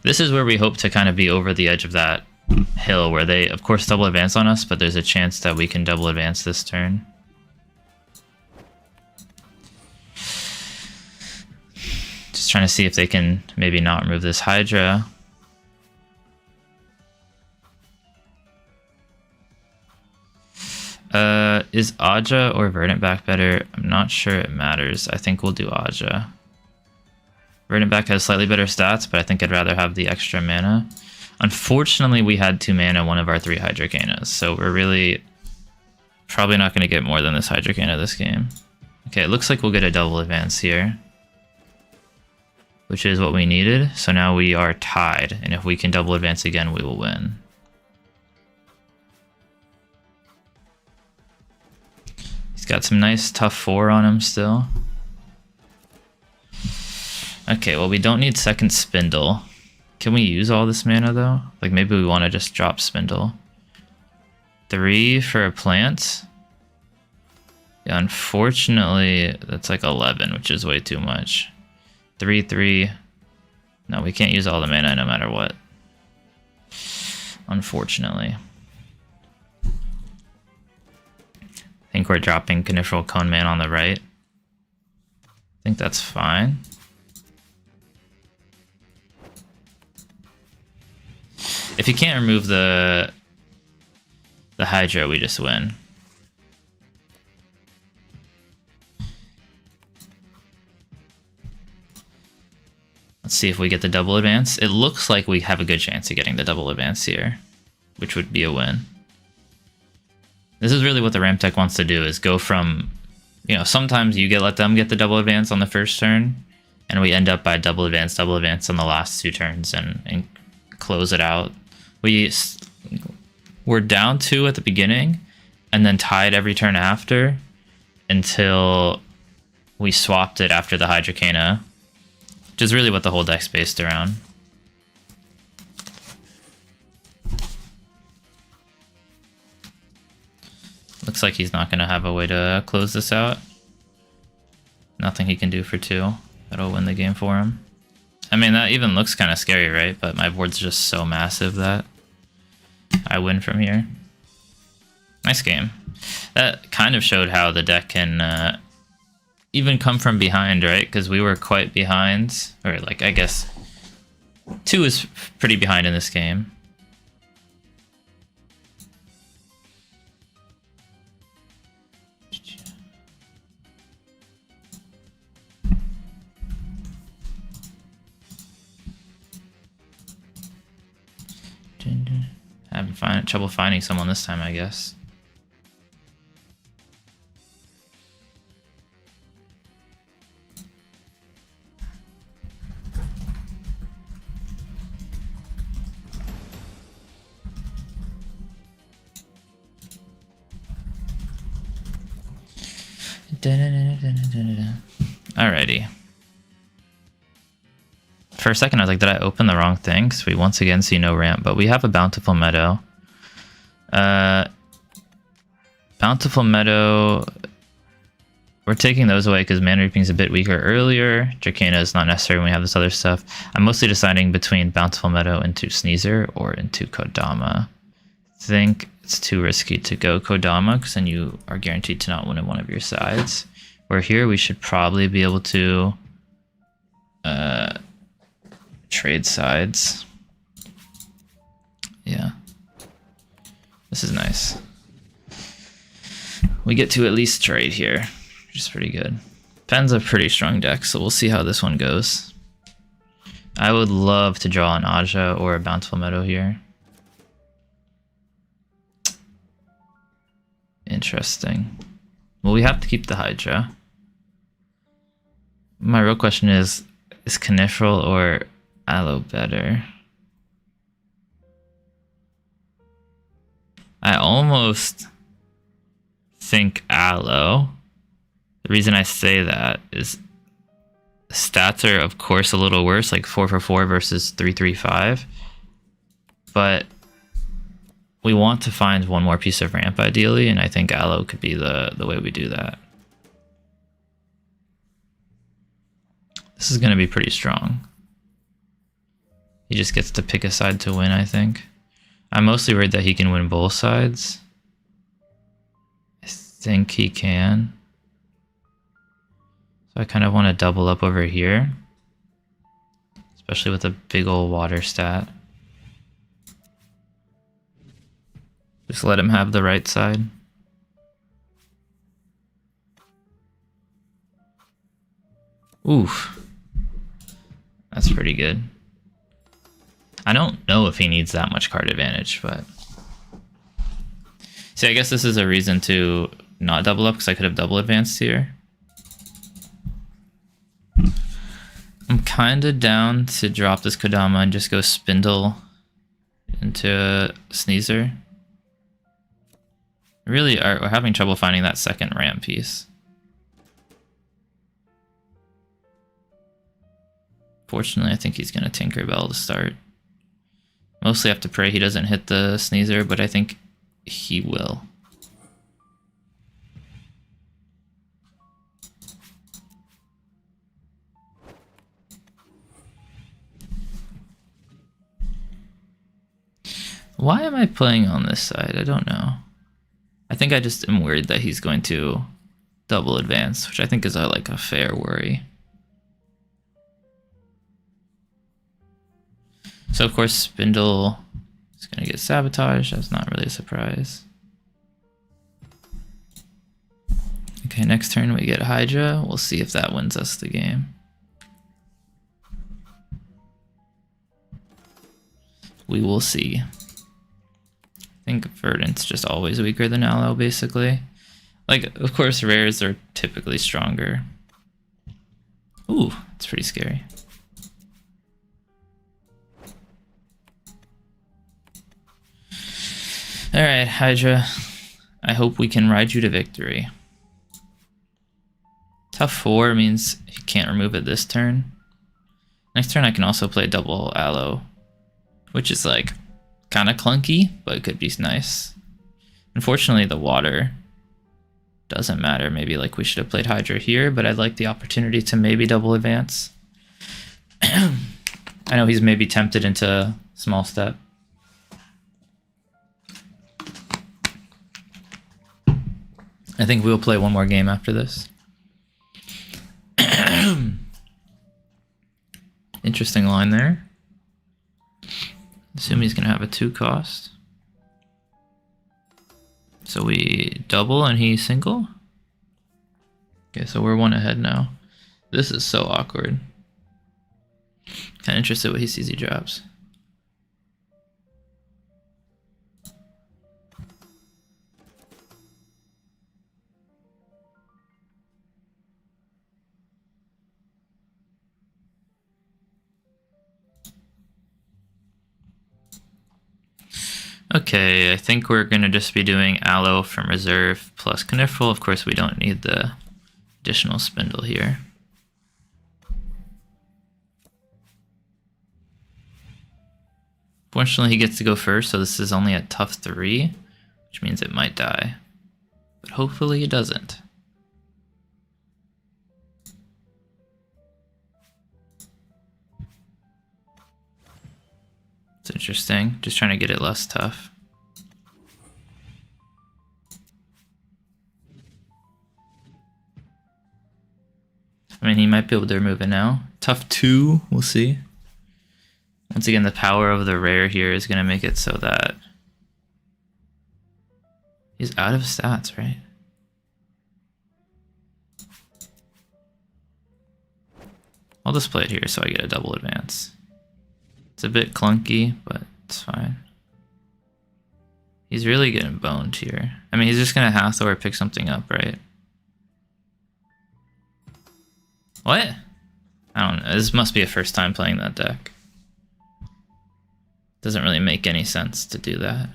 This is where we hope to kind of be over the edge of that hill, where they, of course, double advance on us, but there's a chance that we can double advance this turn. Just trying to see if they can maybe not remove this Hydra. Is Aja or Verdant back better? I'm not sure it matters. I think we'll do Aja. Verdant back has slightly better stats, but I think I'd rather have the extra mana. Unfortunately, we had 2 mana one of our 3 Hydrocanas, so we're really probably not going to get more than this Hydrocana this game. Okay, it looks like we'll get a double advance here, which is what we needed. So now we are tied, and if we can double advance again, we will win. He's got some nice tough 4 on him still. Okay, well, we don't need second Spindle. Can we use all this mana though? Like, maybe we want to just drop Spindle. 3 for a plant. Yeah, unfortunately, that's like 11, which is way too much. 3, 3. No, we can't use all the mana no matter what. Unfortunately. I think we're dropping Coniferal Cone Man on the right. I think that's fine. If you can't remove the Hydra, we just win. Let's see if we get the double advance. It looks like we have a good chance of getting the double advance here, which would be a win. This is really what the Ramp deck wants to do, is go from, you know, sometimes you let them get the double advance on the first turn, and we end up by double advance on the last 2 turns and close it out. We're down 2 at the beginning, and then tied every turn after until we swapped it after the Hydrocana, which is really what the whole deck's based around. Looks like he's not going to have a way to close this out. Nothing he can do for 2 that'll win the game for him. I mean, that even looks kind of scary, right? But my board's just so massive that I win from here. Nice game. That kind of showed how the deck can even come from behind, right? Because we were quite behind. Or, like, I guess 2 is pretty behind in this game. Having trouble finding someone this time, I guess. Alrighty. For a second I was like, did I open the wrong thing? Because we once again see no ramp, but we have a Bountiful Meadow. Bountiful Meadow, we're taking those away because Mana Reaping is a bit weaker earlier. Dracana is not necessary when we have this other stuff. I'm mostly deciding between Bountiful Meadow into Sneezer or into Kodama. I think it's too risky to go Kodama because then you are guaranteed to not win on one of your sides. Where here we should probably be able to trade sides. Yeah. This is nice. We get to at least trade here, which is pretty good. Pen's a pretty strong deck, so we'll see how this one goes. I would love to draw an Aja or a Bountiful Meadow here. Interesting. Well, we have to keep the Hydra. My real question is Coniferal or Aloe better? I almost think Aloe. The reason I say that is the stats are of course a little worse, like 4 for 4 versus 3-3-5. But we want to find one more piece of ramp ideally, and I think Aloe could be the way we do that. This is going to be pretty strong. He just gets to pick a side to win, I think. I'm mostly worried that he can win both sides. I think he can. So I kind of want to double up over here. Especially with a big old water stat. Just let him have the right side. Oof. That's pretty good. I don't know if he needs that much card advantage, but... See, I guess this is a reason to not double up, because I could have double advanced here. I'm kind of down to drop this Kodama and just go Spindle into Sneezer. Really, we're having trouble finding that second ramp piece. Fortunately, I think he's going to Tinkerbell to start. Mostly have to pray he doesn't hit the Sneezer, but I think he will. Why am I playing on this side? I don't know. I think I just am worried that he's going to double advance, which I think is like a fair worry. So of course Spindle is going to get sabotaged. That's not really a surprise. Okay, next turn we get Hydra. We'll see if that wins us the game. We will see. I think Verdant's just always weaker than Aloe, basically. Like, of course, rares are typically stronger. Ooh, it's pretty scary. Alright, Hydra. I hope we can ride you to victory. Tough 4 means he can't remove it this turn. Next turn I can also play double Aloe, which is like kind of clunky, but it could be nice. Unfortunately, the water doesn't matter. Maybe like we should have played Hydra here, but I'd like the opportunity to maybe double advance. I know he's maybe tempted into small step. I think we'll play one more game after this. Interesting line there. Assume he's going to have a 2 cost. So we double and he single. Okay, so we're 1 ahead now. This is so awkward. Kind of interested what he sees he drops. Okay, I think we're going to just be doing Aloe from reserve plus Coniferal. Of course, we don't need the Additional spindle here. Fortunately, he gets to go first, so this is only a tough 3, which means it might die. But hopefully it doesn't. It's interesting, just trying to get it less tough. I mean, he might be able to remove it now. Tough 2, we'll see. Once again, the power of the rare here is going to make it so that he's out of stats, right? I'll just play it here so I get a double advance. It's a bit clunky, but it's fine. He's really getting boned here. I mean, he's just going to Hathor pick something up, right? What? I don't know. This must be a first time playing that deck. Doesn't really make any sense to do that.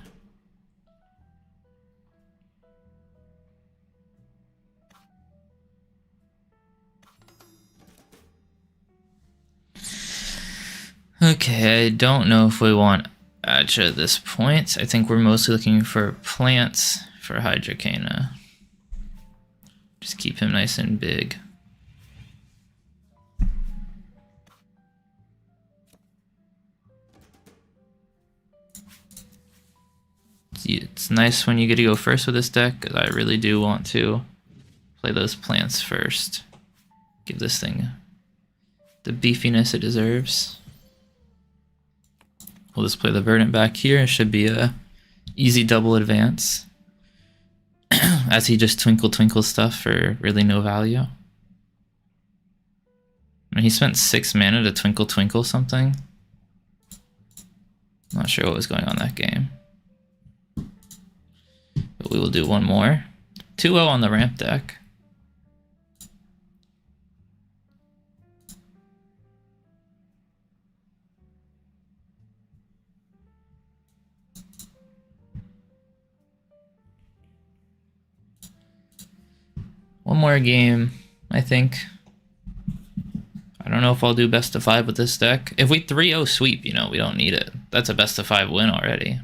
Okay, I don't know if we want Aja at this point. I think we're mostly looking for plants for Hydrocana. Just keep him nice and big. It's nice when you get to go first with this deck, because I really do want to play those plants first. Give this thing the beefiness it deserves. We'll just play the Verdant back here. It should be a easy double advance. As he just twinkle stuff for really no value. I mean, he spent 6 mana to twinkle something. Not sure what was going on that game. But we will do one more. 2-0 on the ramp deck. One more game, I think. I don't know if I'll do best of 5 with this deck. If we 3-0 sweep, you know, we don't need it. That's a best of 5 win already.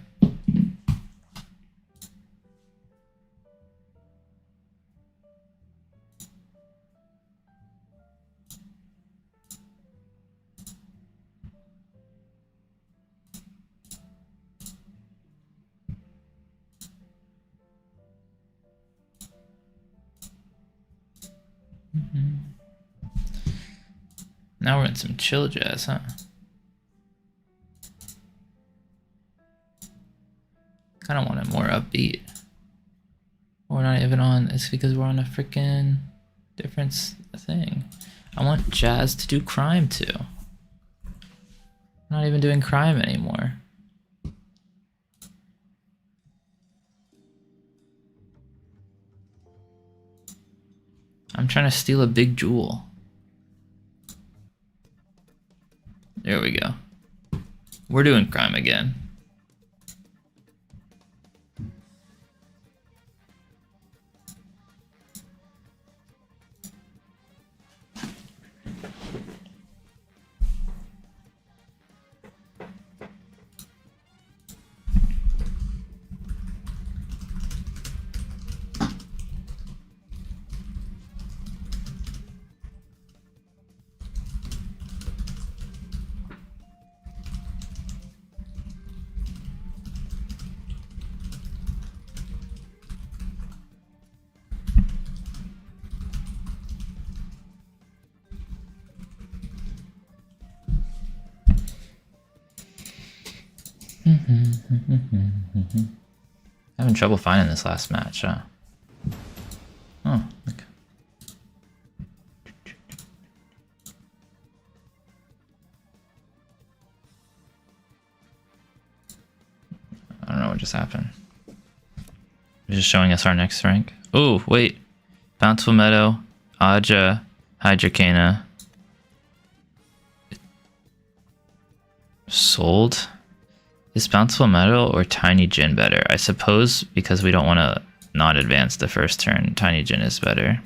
Now we're in some chill jazz, huh? Kind of want it more upbeat. We're not even on, it's because we're on a freaking different thing. I want jazz to do crime too. I'm not even doing crime anymore. I'm trying to steal a big jewel. There we go. We're doing crime again. Having trouble finding this last match, huh? Oh, okay. I don't know what just happened. It's just showing us our next rank. Oh, wait. Bountiful Meadow, Aja, Hydrocana. Sold? Is Bountiful Meadow or Tiny Djinn better? I suppose because we don't want to not advance the first turn, Tiny Djinn is better.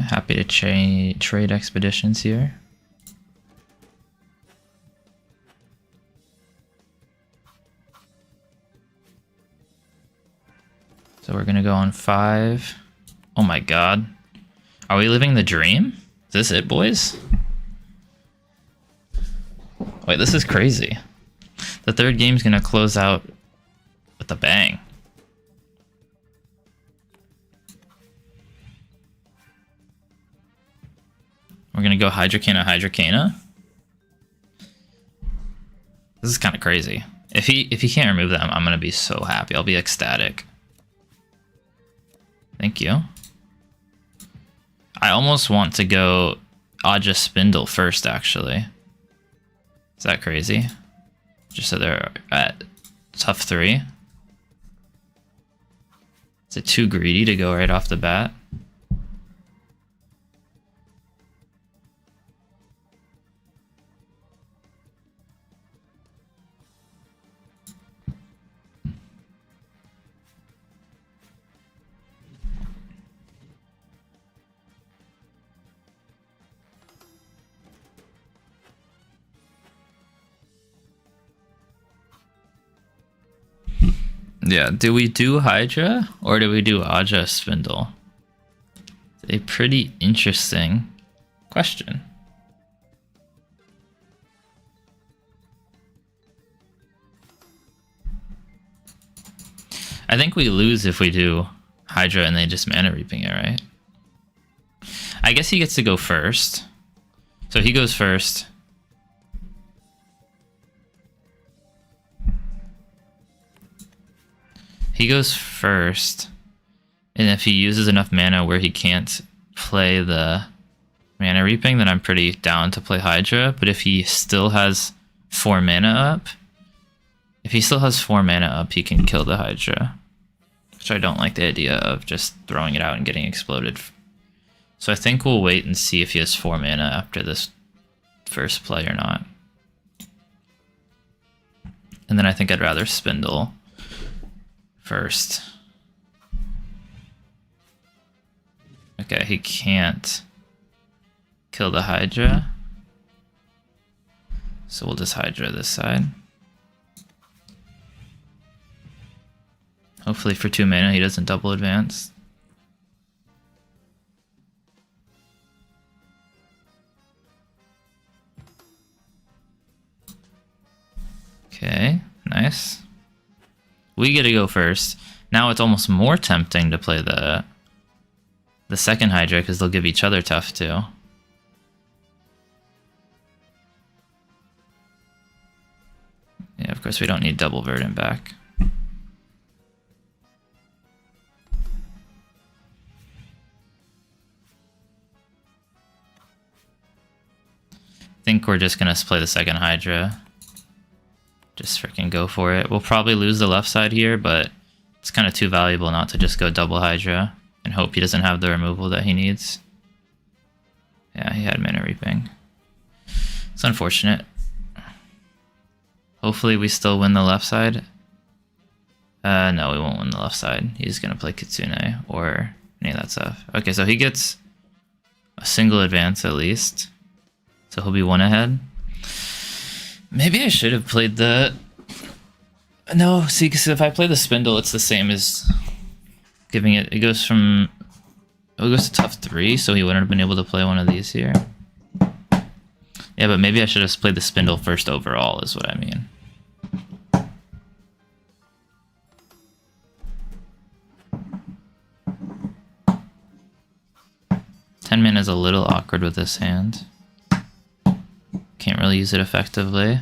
happy to trade expeditions here. So we're gonna go on 5. Oh my god. Are we living the dream? Is this it, boys? Wait, this is crazy. The third game's gonna close out with a bang. We're gonna go Hydrocana, Hydrocana. This is kind of crazy. If he can't remove them, I'm gonna be so happy. I'll be ecstatic. Thank you. I almost want to go Aja Spindle first, actually. Is that crazy? Just so they're at tough 3. Is it too greedy to go right off the bat? Yeah, do we do Hydra or do we do Aja Spindle? It's a pretty interesting question. I think we lose if we do Hydra and they just mana reaping it, right? I guess he gets to go first. So he goes first. He goes first, and if he uses enough mana where he can't play the mana reaping, then I'm pretty down to play Hydra. But if he still has 4 mana up, he can kill the Hydra. Which I don't like the idea of just throwing it out and getting exploded. So I think we'll wait and see if he has 4 mana after this first play or not. And then I think I'd rather Spindle first. Okay, he can't kill the Hydra. So we'll just Hydra this side. Hopefully for 2 mana he doesn't double advance. Okay, nice. We get to go first. Now it's almost more tempting to play the second Hydra because they'll give each other tough too. Yeah, of course we don't need double Verdant back. I think we're just gonna play the second Hydra. Just freaking go for it. We'll probably lose the left side here, but it's kind of too valuable not to just go double Hydra and hope he doesn't have the removal that he needs. Yeah, he had mana reaping. It's unfortunate. Hopefully we still win the left side. No, we won't win the left side. He's gonna play Kitsune or any of that stuff. Okay, so he gets a single advance at least. So he'll be 1 ahead. Maybe I should have played the... No, see, because if I play the Spindle, it's the same as giving it... It goes from... It goes to tough 3, so he wouldn't have been able to play one of these here. Yeah, but maybe I should have played the Spindle first overall, is what I mean. Ten mana is a little awkward with this hand. Can't really use it effectively.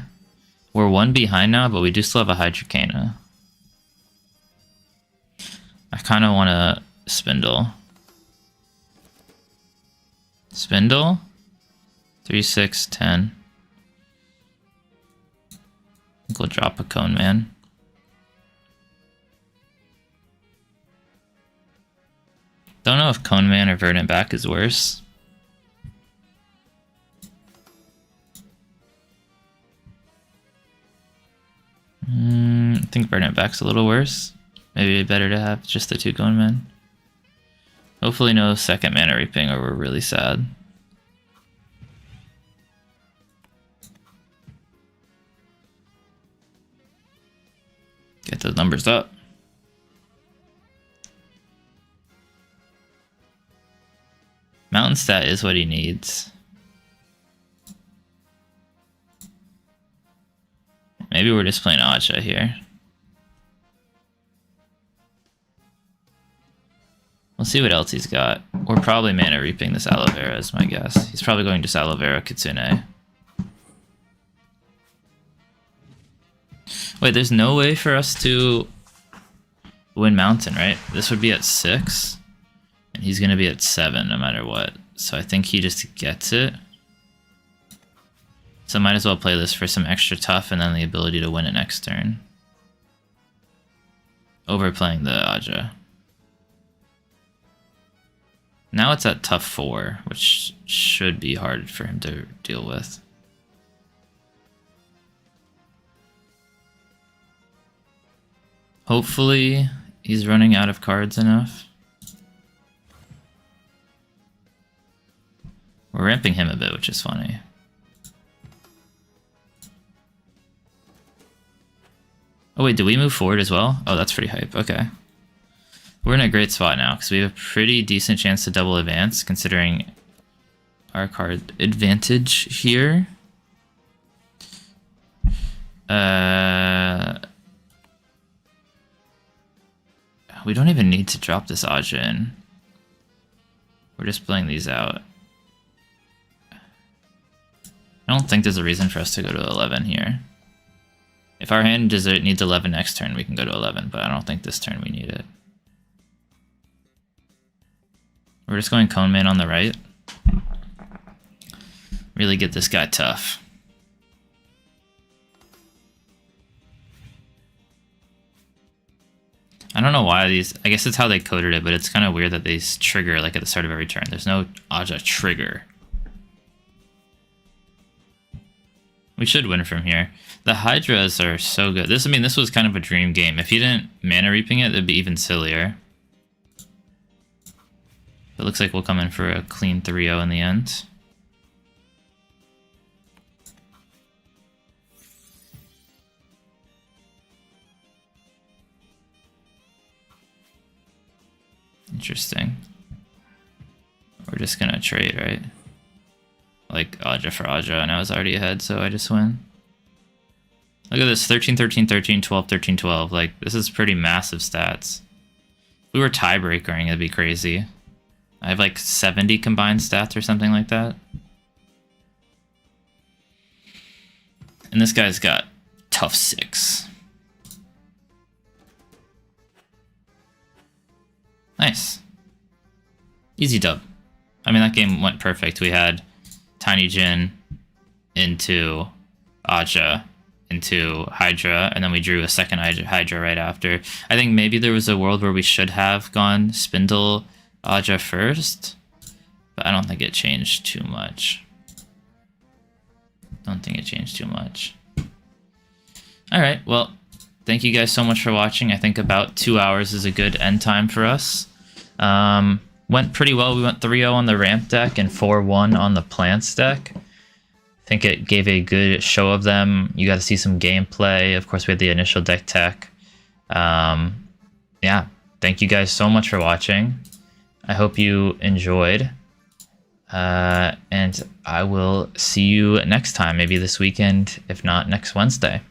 We're 1 behind now, but we do still have a Hydrocana. I kind of want to Spindle. Spindle? 3, 6, 10. I think we'll drop a Cone Man. Don't know if Cone Man or Verdant back is worse. I think Verdant back's a little worse. Maybe better to have just the 2 Cone Men. Hopefully no second mana reaping or we're really sad. Get those numbers up. Mountain stat is what he needs. Maybe we're just playing Aja here. We'll see what else he's got. We're probably mana reaping this aloe vera is my guess. He's probably going just aloe vera Kitsune. Wait, there's no way for us to win mountain, right? This would be at 6. And he's going to be at 7 no matter what. So I think he just gets it. So might as well play this for some extra tough and then the ability to win it next turn. Overplaying the Aja. Now it's at tough 4, which should be hard for him to deal with. Hopefully he's running out of cards enough. We're ramping him a bit, which is funny. Oh wait, do we move forward as well? Oh, that's pretty hype. Okay. We're in a great spot now, because we have a pretty decent chance to double advance, considering our card advantage here. We don't even need to drop this Aja in. We're just playing these out. I don't think there's a reason for us to go to 11 here. If our hand needs 11 next turn, we can go to 11, but I don't think this turn we need it. We're just going Cone Man on the right. Really get this guy tough. I don't know why these... I guess it's how they coded it, but it's kind of weird that they trigger like at the start of every turn. There's no Aja trigger. We should win from here. The Hydras are so good. This was kind of a dream game. If he didn't mana reaping it, it'd be even sillier. It looks like we'll come in for a clean 3-0 in the end. Interesting. We're just gonna trade, right? Like Aja for Aja, and I was already ahead, so I just win. Look at this, 13, 13, 13, 12, 13, 12. Like, this is pretty massive stats. If we were tiebreakering, it'd be crazy. I have like 70 combined stats or something like that. And this guy's got tough 6. Nice. Easy dub. I mean, that game went perfect. We had Tiny Jin into Aja into Hydra, and then we drew a second Hydra right after. I think maybe there was a world where we should have gone Spindle Aja first, but I don't think it changed too much. Alright, well, thank you guys so much for watching. I think about 2 hours is a good end time for us. Went pretty well. We went 3-0 on the ramp deck and 4-1 on the plants deck. I think it gave a good show of them. You got to see some gameplay. Of course, we had the initial deck tech. Yeah, thank you guys so much for watching. I hope you enjoyed. And I will see you next time, maybe this weekend, if not next Wednesday.